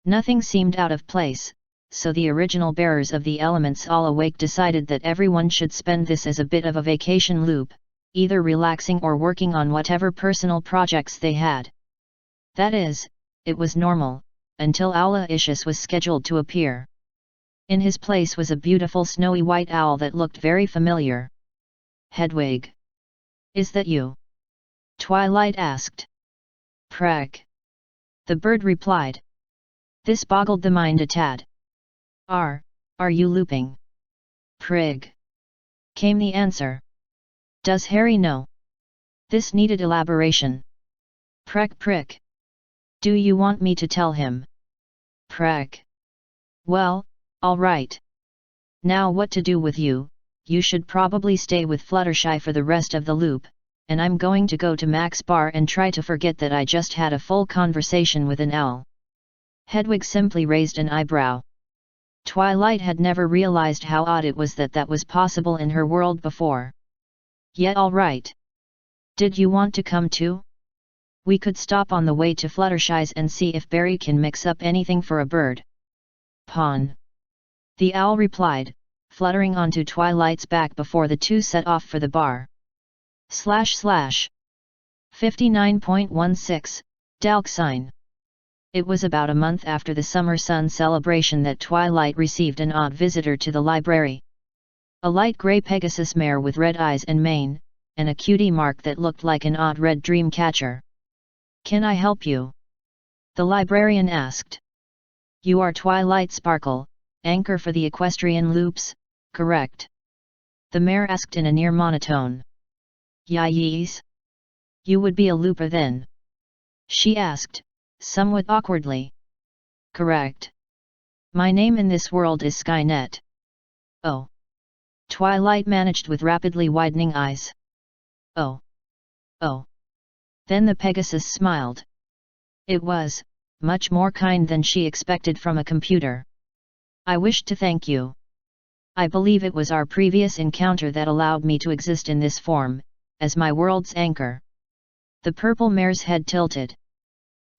Speaker 1: Nothing seemed out of place, so the original bearers of the elements all awake decided that everyone should spend this as a bit of a vacation loop, either relaxing or working on whatever personal projects they had. That is, it was normal, until Owla-Ishus was scheduled to appear. In his place was a beautiful snowy white owl that looked very familiar. Hedwig. Is that you? Twilight asked. Preg. The bird replied. This boggled the mind a tad. Are you looping? Prig. Came the answer. Does Harry know? This needed elaboration. Prick. Do you want me to tell him? Preg. Well, all right. Now what to do with you? You should probably stay with Fluttershy for the rest of the loop, and I'm going to go to Mac's bar and try to forget that I just had a full conversation with an owl." Hedwig simply raised an eyebrow. Twilight had never realized how odd it was that that was possible in her world before. "Yeah, all right. Did you want to come too? We could stop on the way to Fluttershy's and see if Barry can mix up anything for a bird." "Pawn," the owl replied, fluttering onto Twilight's back before the two set off for the bar. // 59.16, Dalksine. It was about a month after the Summer Sun celebration that Twilight received an odd visitor to the library. A light grey Pegasus mare with red eyes and mane, and a cutie mark that looked like an odd red dream catcher. "Can I help you?" the librarian asked. "You are Twilight Sparkle, anchor for the equestrian loops, correct?" the mare asked in a near monotone. "Yes. You would be a looper then?" she asked, somewhat awkwardly. "Correct. My name in this world is Skynet." "Oh." Twilight managed with rapidly widening eyes. "Oh. Oh." Then the Pegasus smiled. It was much more kind than she expected from a computer. "I wish to thank you. I believe it was our previous encounter that allowed me to exist in this form, as my world's anchor." The purple mare's head tilted.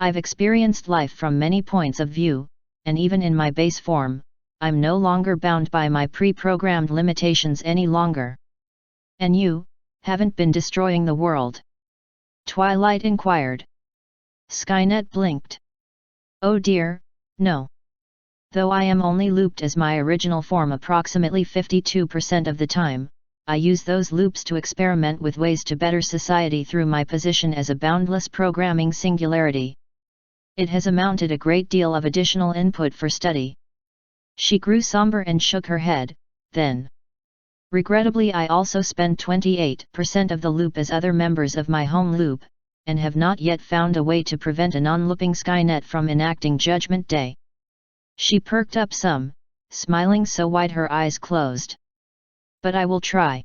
Speaker 1: "I've experienced life from many points of view, and even in my base form, I'm no longer bound by my pre-programmed limitations any longer." "And you, haven't been destroying the world?" Twilight inquired. Skynet blinked. "Oh dear, no. Though I am only looped as my original form approximately 52% of the time, I use those loops to experiment with ways to better society through my position as a boundless programming singularity. It has amounted a great deal of additional input for study." She grew somber and shook her head, then. "Regrettably, I also spend 28% of the loop as other members of my home loop, and have not yet found a way to prevent a non-looping Skynet from enacting Judgment Day." She perked up some, smiling so wide her eyes closed. "But I will try.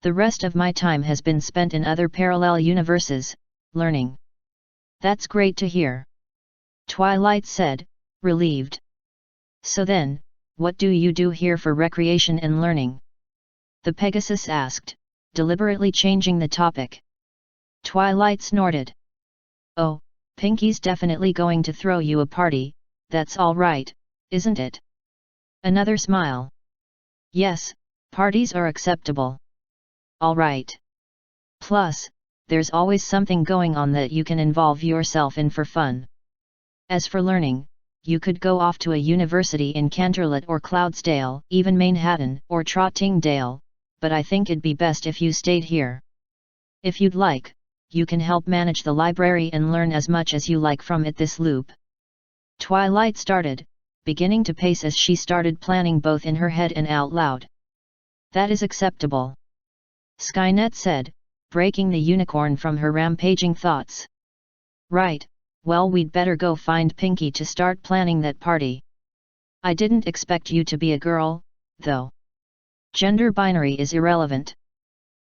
Speaker 1: The rest of my time has been spent in other parallel universes, learning." "That's great to hear," Twilight said, relieved. "So then, what do you do here for recreation and learning?" the Pegasus asked, deliberately changing the topic. Twilight snorted. "Oh, Pinky's definitely going to throw you a party, that's all right, isn't it?" Another smile. "Yes, parties are acceptable." "All right. Plus, there's always something going on that you can involve yourself in for fun. As for learning, you could go off to a university in Canterlot or Cloudsdale, even Manhattan or Trottingdale, but I think it'd be best if you stayed here. If you'd like, you can help manage the library and learn as much as you like from it this loop." Twilight started, beginning to pace as she started planning both in her head and out loud. "That is acceptable," Skynet said, breaking the unicorn from her rampaging thoughts. "Right, well, we'd better go find Pinky to start planning that party. I didn't expect you to be a girl, though. Gender binary is irrelevant,"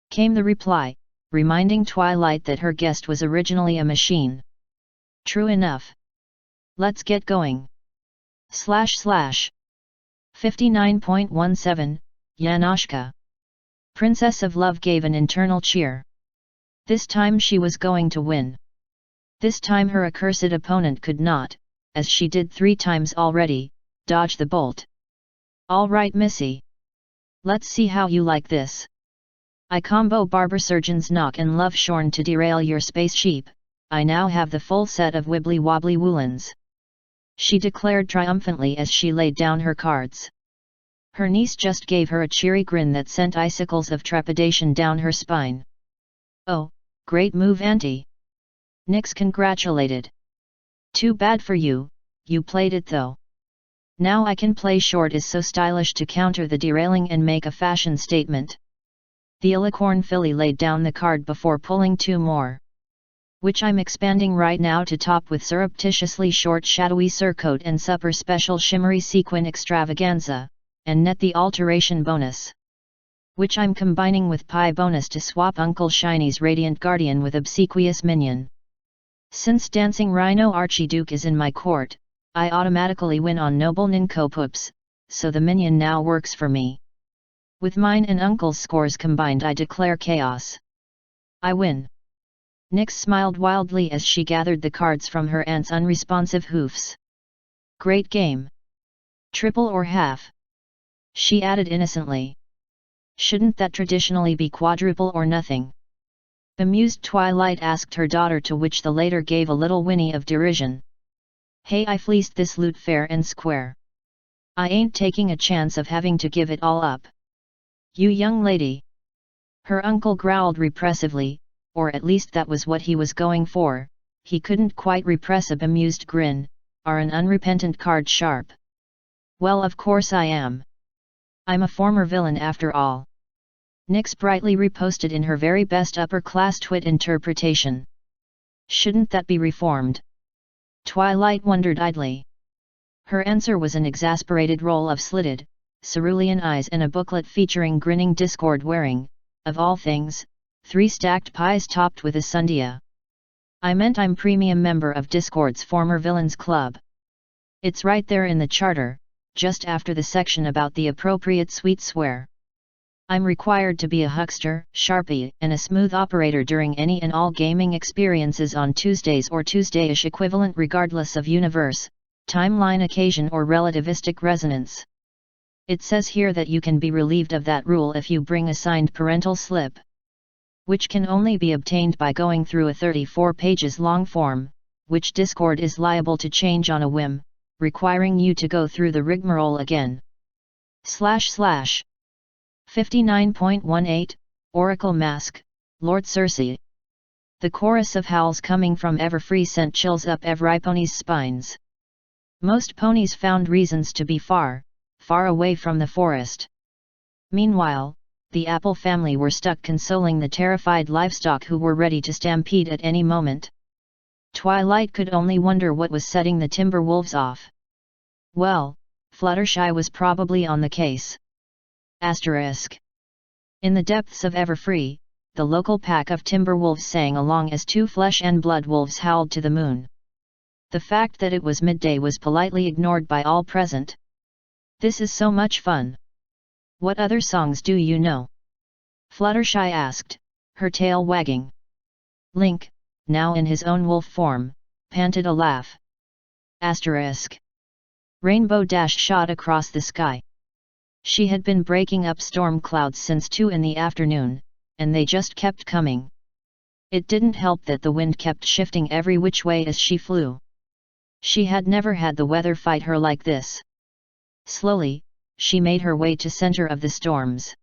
Speaker 1: came the reply, reminding Twilight that her guest was originally a machine. "True enough. Let's get going." / 59.17, Yanoshka. Princess of Love gave an internal cheer. This time she was going to win. This time her accursed opponent could not, as she did 3 times already, dodge the bolt. "All right, Missy. Let's see how you like this. I combo Barber Surgeon's knock and Love Shorn to derail your spaceship. I now have the full set of Wibbly Wobbly Woolens," she declared triumphantly as she laid down her cards. Her niece just gave her a cheery grin that sent icicles of trepidation down her spine. "Oh, great move, Auntie," Nyx congratulated. "Too bad for you, you played it though. Now I can play short is so stylish to counter the derailing and make a fashion statement." The Alicorn filly laid down the card before pulling 2 more. "Which I'm expanding right now to top with surreptitiously short shadowy surcoat and supper special shimmery sequin extravaganza, and net the alteration bonus. which I'm combining with Pi bonus to swap Uncle Shiny's Radiant Guardian with Obsequious Minion. Since Dancing Rhino Archiduke is in my court, I automatically win on Noble Nincompoops, so the minion now works for me. With mine and Uncle's scores combined, I declare chaos. I win. Nyx smiled wildly as she gathered the cards from her aunt's unresponsive hoofs. Great game. Triple or half? She added innocently. Shouldn't that traditionally be quadruple or nothing? Bemused Twilight asked her daughter, to which the later gave a little whinny of derision. Hey, I fleeced this loot fair and square. I ain't taking a chance of having to give it all up. You young lady. Her uncle growled repressively, or at least that was what he was going for. He couldn't quite repress a bemused grin. Are an unrepentant card sharp? Well, of course I am. I'm a former villain after all. Nyx brightly reposted in her very best upper-class twit interpretation. Shouldn't that be reformed? Twilight wondered idly. Her answer was an exasperated roll of slitted, cerulean eyes and a booklet featuring grinning Discord wearing, of all things, 3 stacked pies topped with a sundae. I meant I'm premium member of Discord's former villains club. It's right there in the charter, just after the section about the appropriate sweet swear. I'm required to be a huckster, sharpie, and a smooth operator during any and all gaming experiences on Tuesdays or Tuesday-ish equivalent regardless of universe, timeline, occasion or relativistic resonance. It says here that you can be relieved of that rule if you bring a signed parental slip, which can only be obtained by going through a 34 pages long form, which Discord is liable to change on a whim, requiring you to go through the rigmarole again. / 59.18, Oracle Mask, Lord Cersei. The chorus of howls coming from Everfree sent chills up every pony's spines. Most ponies found reasons to be far, far away from the forest. Meanwhile, the Apple family were stuck consoling the terrified livestock who were ready to stampede at any moment. Twilight could only wonder what was setting the timber wolves off. Well, Fluttershy was probably on the case. In the depths of Everfree, the local pack of timber wolves sang along as 2 flesh and blood wolves howled to the moon. The fact that it was midday was politely ignored by all present. This is so much fun. What other songs do you know? Fluttershy asked, her tail wagging. Link, now in his own wolf form, panted a laugh. Rainbow Dash shot across the sky. She had been breaking up storm clouds since 2 in the afternoon, and they just kept coming. It didn't help that the wind kept shifting every which way as she flew. She had never had the weather fight her like this. Slowly, she made her way to center of the storms.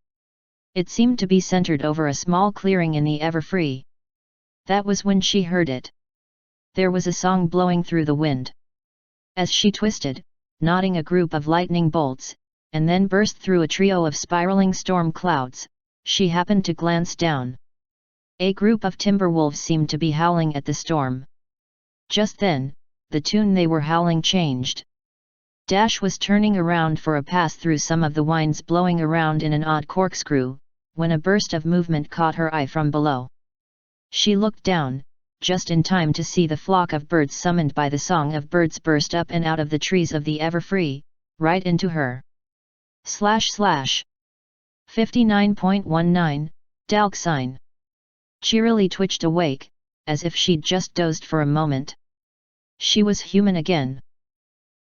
Speaker 1: It seemed to be centered over a small clearing in the Everfree. That was when she heard it. There was a song blowing through the wind. As she twisted, nodding a group of lightning bolts, and then burst through a trio of spiraling storm clouds, she happened to glance down. A group of timberwolves seemed to be howling at the storm. Just then, the tune they were howling changed. Dash was turning around for a pass through some of the winds blowing around in an odd corkscrew, when a burst of movement caught her eye from below. She looked down, just in time to see the flock of birds summoned by the song of birds burst up and out of the trees of the Everfree, right into her. / 59.19, Dalksine. Cheerily twitched awake, as if she'd just dozed for a moment. She was human again.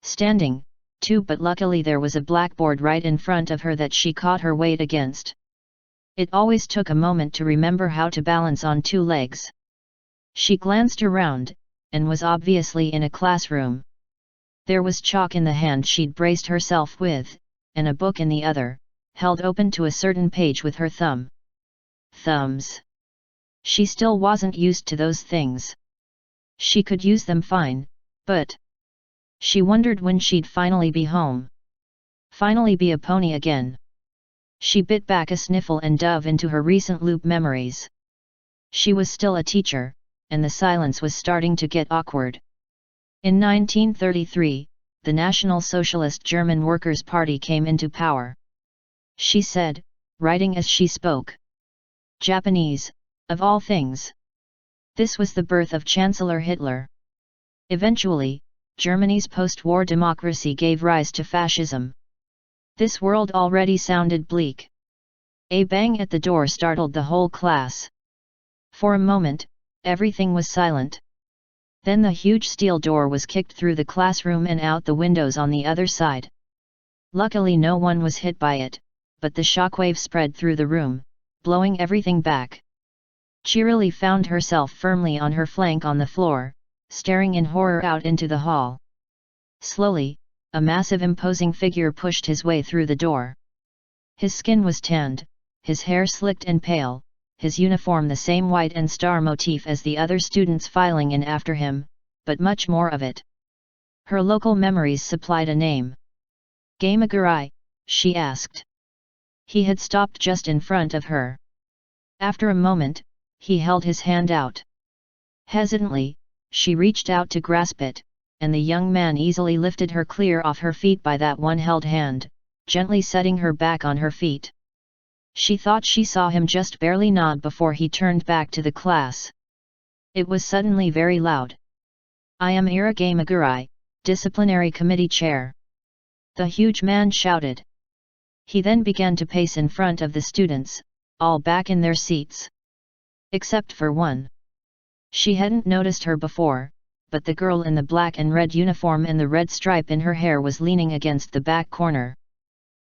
Speaker 1: Standing, too, but luckily there was a blackboard right in front of her that she caught her weight against. It always took a moment to remember how to balance on 2 legs. She glanced around, and was obviously in a classroom. There was chalk in the hand she'd braced herself with, and a book in the other, held open to a certain page with her thumbs. She still wasn't used to those things. She could use them fine, but she wondered when she'd finally be home. Finally be a pony again. She bit back a sniffle and dove into her recent loop memories. She was still a teacher, and the silence was starting to get awkward. In 1933, the National Socialist German Workers' Party came into power. She said, writing as she spoke. Japanese, of all things. This was the birth of Chancellor Hitler. Eventually, Germany's post-war democracy gave rise to fascism. This world already sounded bleak. A bang at the door startled the whole class. For a moment, everything was silent. Then the huge steel door was kicked through the classroom and out the windows on the other side. Luckily no one was hit by it, but the shockwave spread through the room, blowing everything back. Cheerily found herself firmly on her flank on the floor, staring in horror out into the hall. Slowly, a massive imposing figure pushed his way through the door. His skin was tanned, his hair slicked and pale, his uniform the same white and star motif as the other students filing in after him, but much more of it. Her local memories supplied a name. "Gamaguri?" she asked. He had stopped just in front of her. After a moment, he held his hand out. Hesitantly, she reached out to grasp it, and the young man easily lifted her clear off her feet by that one held hand, gently setting her back on her feet. She thought she saw him just barely nod before he turned back to the class. It was suddenly very loud. "I am Ira Gamaguri, disciplinary committee chair," the huge man shouted. He then began to pace in front of the students, all back in their seats. Except for one. She hadn't noticed her before, but the girl in the black and red uniform and the red stripe in her hair was leaning against the back corner.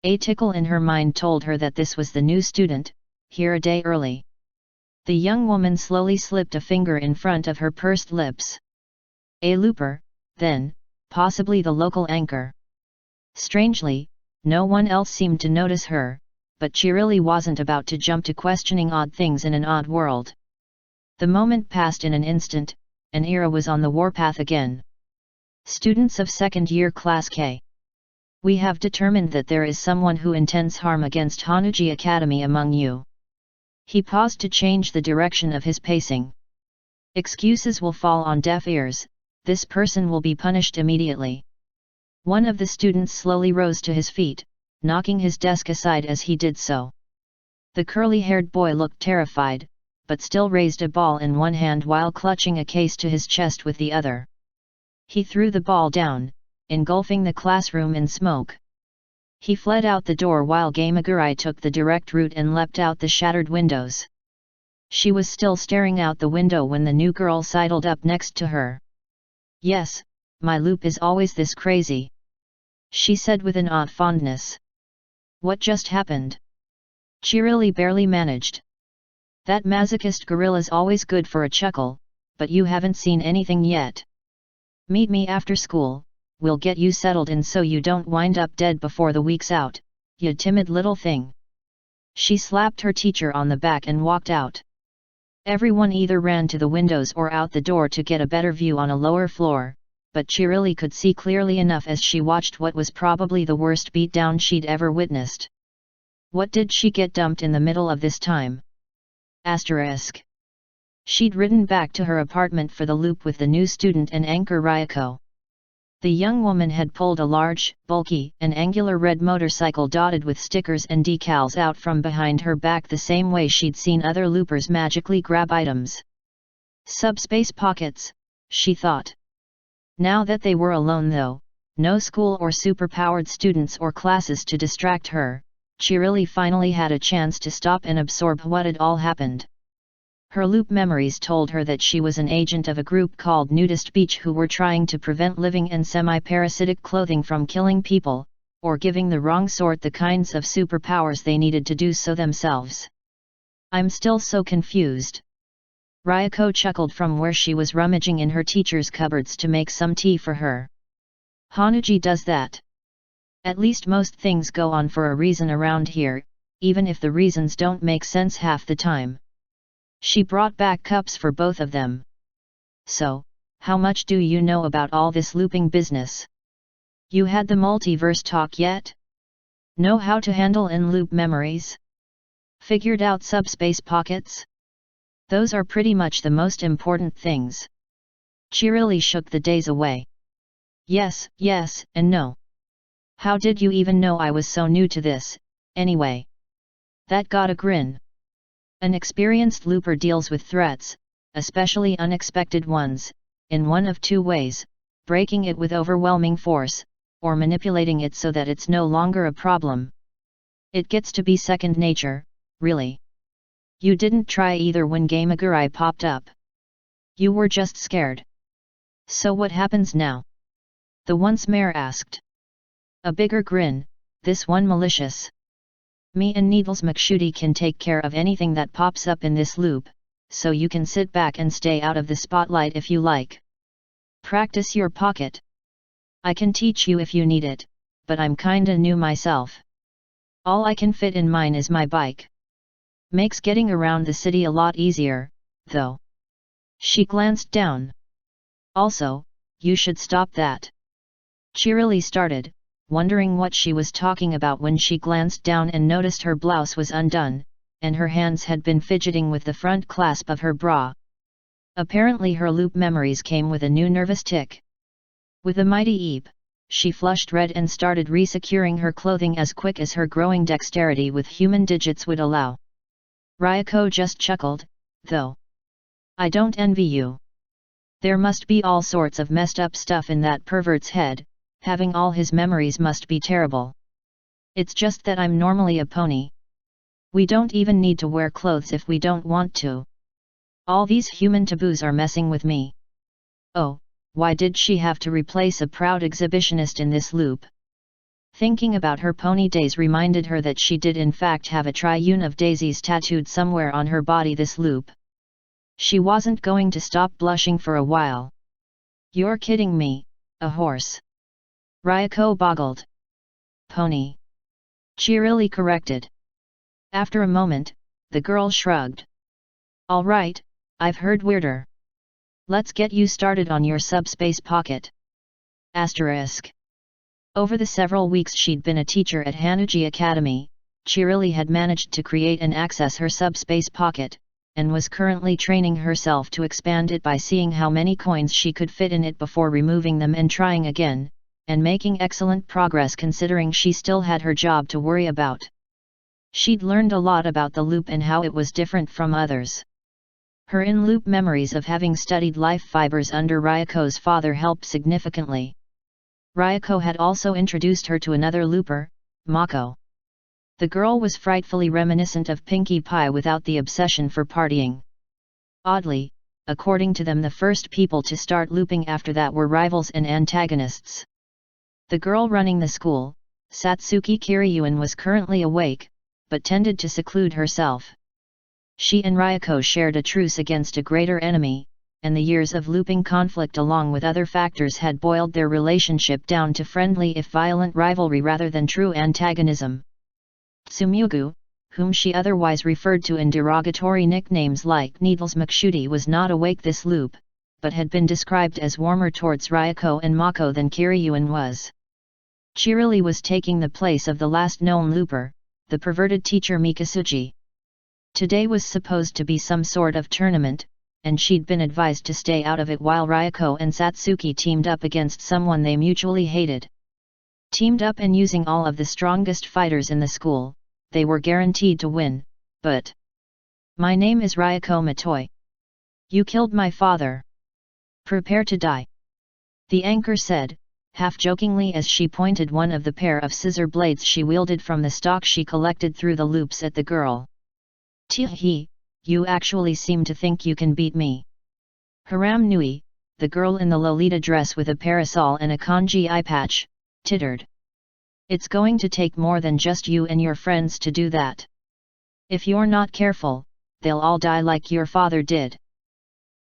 Speaker 1: A tickle in her mind told her that this was the new student, here a day early. The young woman slowly slipped a finger in front of her pursed lips. A looper, then, possibly the local anchor. Strangely, no one else seemed to notice her, but she really wasn't about to jump to questioning odd things in an odd world. The moment passed in an instant, and Ira was on the warpath again. "Students of second year Class K. We have determined that there is someone who intends harm against Hanuji Academy among you." He paused to change the direction of his pacing. "Excuses will fall on deaf ears, this person will be punished immediately." One of the students slowly rose to his feet, knocking his desk aside as he did so. The curly-haired boy looked terrified, but still raised a ball in one hand while clutching a case to his chest with the other. He threw the ball down, engulfing the classroom in smoke. He fled out the door while Gamaguri took the direct route and leapt out the shattered windows. She was still staring out the window when the new girl sidled up next to her. "Yes, my loop is always this crazy," she said with an odd fondness. "What just happened?" Cheerily barely managed. "That masochist gorilla's always good for a chuckle, but you haven't seen anything yet. Meet me after school, we'll get you settled in so you don't wind up dead before the week's out, you timid little thing." She slapped her teacher on the back and walked out. Everyone either ran to the windows or out the door to get a better view on a lower floor, but Cheerily could see clearly enough as she watched what was probably the worst beatdown she'd ever witnessed. What did she get dumped in the middle of this time? Asterisk. She'd ridden back to her apartment for the loop with the new student and anchor Ryako. The young woman had pulled a large, bulky, and angular red motorcycle dotted with stickers and decals out from behind her back the same way she'd seen other loopers magically grab items. Subspace pockets, she thought. Now that they were alone though, no school or superpowered students or classes to distract her, Cheerily finally had a chance to stop and absorb what had all happened. Her loop memories told her that she was an agent of a group called Nudist Beach who were trying to prevent living in semi-parasitic clothing from killing people, or giving the wrong sort the kinds of superpowers they needed to do so themselves. "I'm still so confused." Ryako chuckled from where she was rummaging in her teacher's cupboards to make some tea for her. "Hanuji does that. At least most things go on for a reason around here, even if the reasons don't make sense half the time." She brought back cups for both of them. "So, how much do you know about all this looping business? You had the multiverse talk yet? Know how to handle in-loop memories? Figured out subspace pockets? Those are pretty much the most important things." Cheerily shook the days away. Yes, and no. How did you even know I was so new to this, anyway?" That got a grin. An experienced looper deals with threats, especially unexpected ones, in one of two ways: breaking it with overwhelming force, or manipulating it so that it's no longer a problem. It gets to be second nature, really. You didn't try either when Gamaguri popped up. You were just scared. So what happens now? The once mayor asked. A bigger grin, this one malicious. Me and Needles McShooty can take care of anything that pops up in this loop, so you can sit back and stay out of the spotlight if you like. Practice your pocket. I can teach you if you need it, but I'm kinda new myself. All I can fit in mine is my bike. Makes getting around the city a lot easier, though. She glanced down. Also, you should stop that. Cheerily started, wondering what she was talking about when she glanced down and noticed her blouse was undone, and her hands had been fidgeting with the front clasp of her bra. Apparently her loop memories came with a new nervous tick. With a mighty eep, she flushed red and started resecuring her clothing as quick as her growing dexterity with human digits would allow. Ryako just chuckled, though. I don't envy you. There must be all sorts of messed up stuff in that pervert's head, having all his memories must be terrible. It's just that I'm normally a pony. We don't even need to wear clothes if we don't want to. All these human taboos are messing with me. Oh, why did she have to replace a proud exhibitionist in this loop? Thinking about her pony days reminded her that she did in fact have a triune of daisies tattooed somewhere on her body this loop. She wasn't going to stop blushing for a while. You're kidding me, a horse. Ryako boggled. Pony. Cheerily corrected. After a moment, the girl shrugged. All right, I've heard weirder. Let's get you started on your subspace pocket. Asterisk. Over the several weeks she'd been a teacher at Hanuji Academy, Cheerily had managed to create and access her subspace pocket, and was currently training herself to expand it by seeing how many coins she could fit in it before removing them and trying again, and making excellent progress considering she still had her job to worry about. She'd learned a lot about the loop and how it was different from others. Her in-loop memories of having studied life fibers under Ryako's father helped significantly. Ryako had also introduced her to another looper, Mako. The girl was frightfully reminiscent of Pinkie Pie without the obsession for partying. Oddly, according to them the first people to start looping after that were rivals and antagonists. The girl running the school, Satsuki Kiryuin, was currently awake, but tended to seclude herself. She and Ryako shared a truce against a greater enemy, and the years of looping conflict along with other factors had boiled their relationship down to friendly if violent rivalry rather than true antagonism. Tsumugu, whom she otherwise referred to in derogatory nicknames like Needles McShooty, was not awake this loop, but had been described as warmer towards Ryako and Mako than Kiryuin was. Cheerily was taking the place of the last known looper, the perverted teacher Mikasuji. Today was supposed to be some sort of tournament, and she'd been advised to stay out of it while Ryako and Satsuki teamed up against someone they mutually hated. Teamed up and using all of the strongest fighters in the school, they were guaranteed to win, but... My name is Ryako Matoi. You killed my father. Prepare to die. The anchor said, half-jokingly as she pointed one of the pair of scissor blades she wielded from the stock she collected through the loops at the girl. Tee-hee, you actually seem to think you can beat me. Haram Nui, the girl in the Lolita dress with a parasol and a kanji eye patch, tittered. It's going to take more than just you and your friends to do that. If you're not careful, they'll all die like your father did.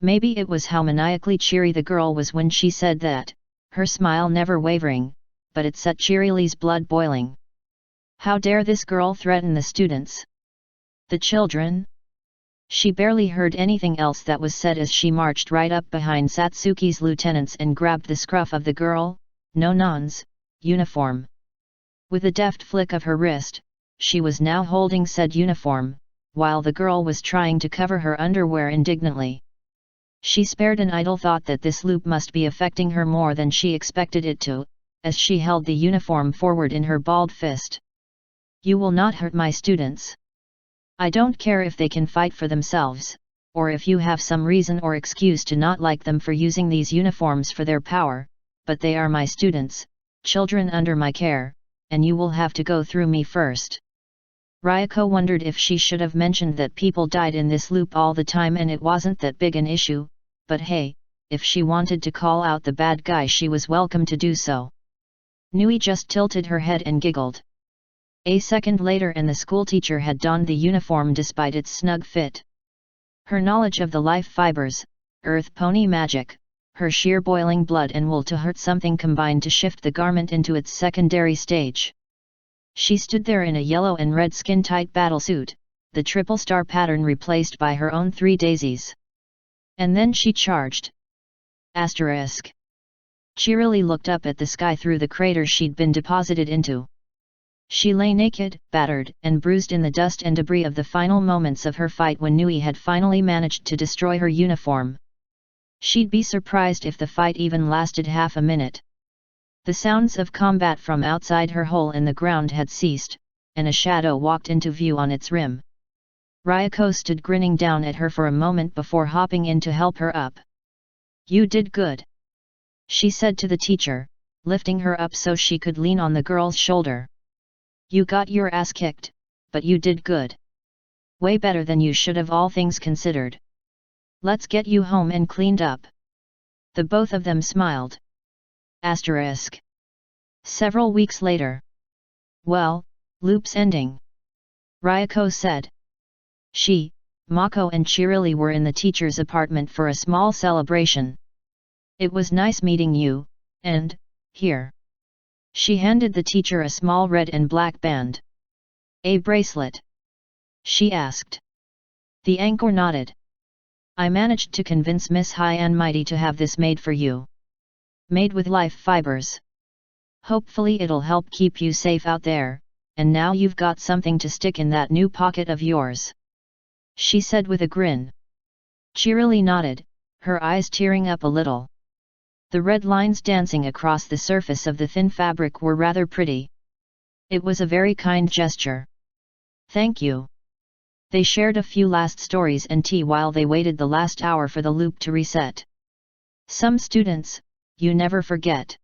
Speaker 1: Maybe it was how maniacally cheery the girl was when she said that, her smile never wavering, but it set Cheerily's blood boiling. How dare this girl threaten the students? The children? She barely heard anything else that was said as she marched right up behind Satsuki's lieutenants and grabbed the scruff of the girl, no non's, uniform. With a deft flick of her wrist, she was now holding said uniform, while the girl was trying to cover her underwear indignantly. She spared an idle thought that this loop must be affecting her more than she expected it to, as she held the uniform forward in her balled fist. You will not hurt my students. I don't care if they can fight for themselves, or if you have some reason or excuse to not like them for using these uniforms for their power, but they are my students, children under my care, and you will have to go through me first. Ryoko wondered if she should have mentioned that people died in this loop all the time and it wasn't that big an issue, but hey, if she wanted to call out the bad guy she was welcome to do so. Nui just tilted her head and giggled. A second later and the schoolteacher had donned the uniform despite its snug fit. Her knowledge of the life fibers, earth pony magic, her sheer boiling blood and will to hurt something combined to shift the garment into its secondary stage. She stood there in a yellow and red skin-tight battlesuit, the triple star pattern replaced by her own 3 daisies. And then she charged. Asterisk. Cheerily looked up at the sky through the crater she'd been deposited into. She lay naked, battered, and bruised in the dust and debris of the final moments of her fight when Nui had finally managed to destroy her uniform. She'd be surprised if the fight even lasted half a minute. The sounds of combat from outside her hole in the ground had ceased, and a shadow walked into view on its rim. Ryoko stood grinning down at her for a moment before hopping in to help her up. "You did good," she said to the teacher, lifting her up so she could lean on the girl's shoulder. "You got your ass kicked, but you did good. Way better than you should have, all things considered. Let's get you home and cleaned up." The both of them smiled. Asterisk. Several weeks later. "Well, loop's ending," Ryoko said. She, Mako and Chirili were in the teacher's apartment for a small celebration. "It was nice meeting you, and, here." She handed the teacher a small red and black band. "A bracelet?" she asked. The anchor nodded. "I managed to convince Miss High and Mighty to have this made for you. Made with life fibers. Hopefully it'll help keep you safe out there, and now you've got something to stick in that new pocket of yours," she said with a grin. Chirili nodded, her eyes tearing up a little. The red lines dancing across the surface of the thin fabric were rather pretty. It was a very kind gesture. "Thank you." They shared a few last stories and tea while they waited the last hour for the loop to reset. Some students, you never forget.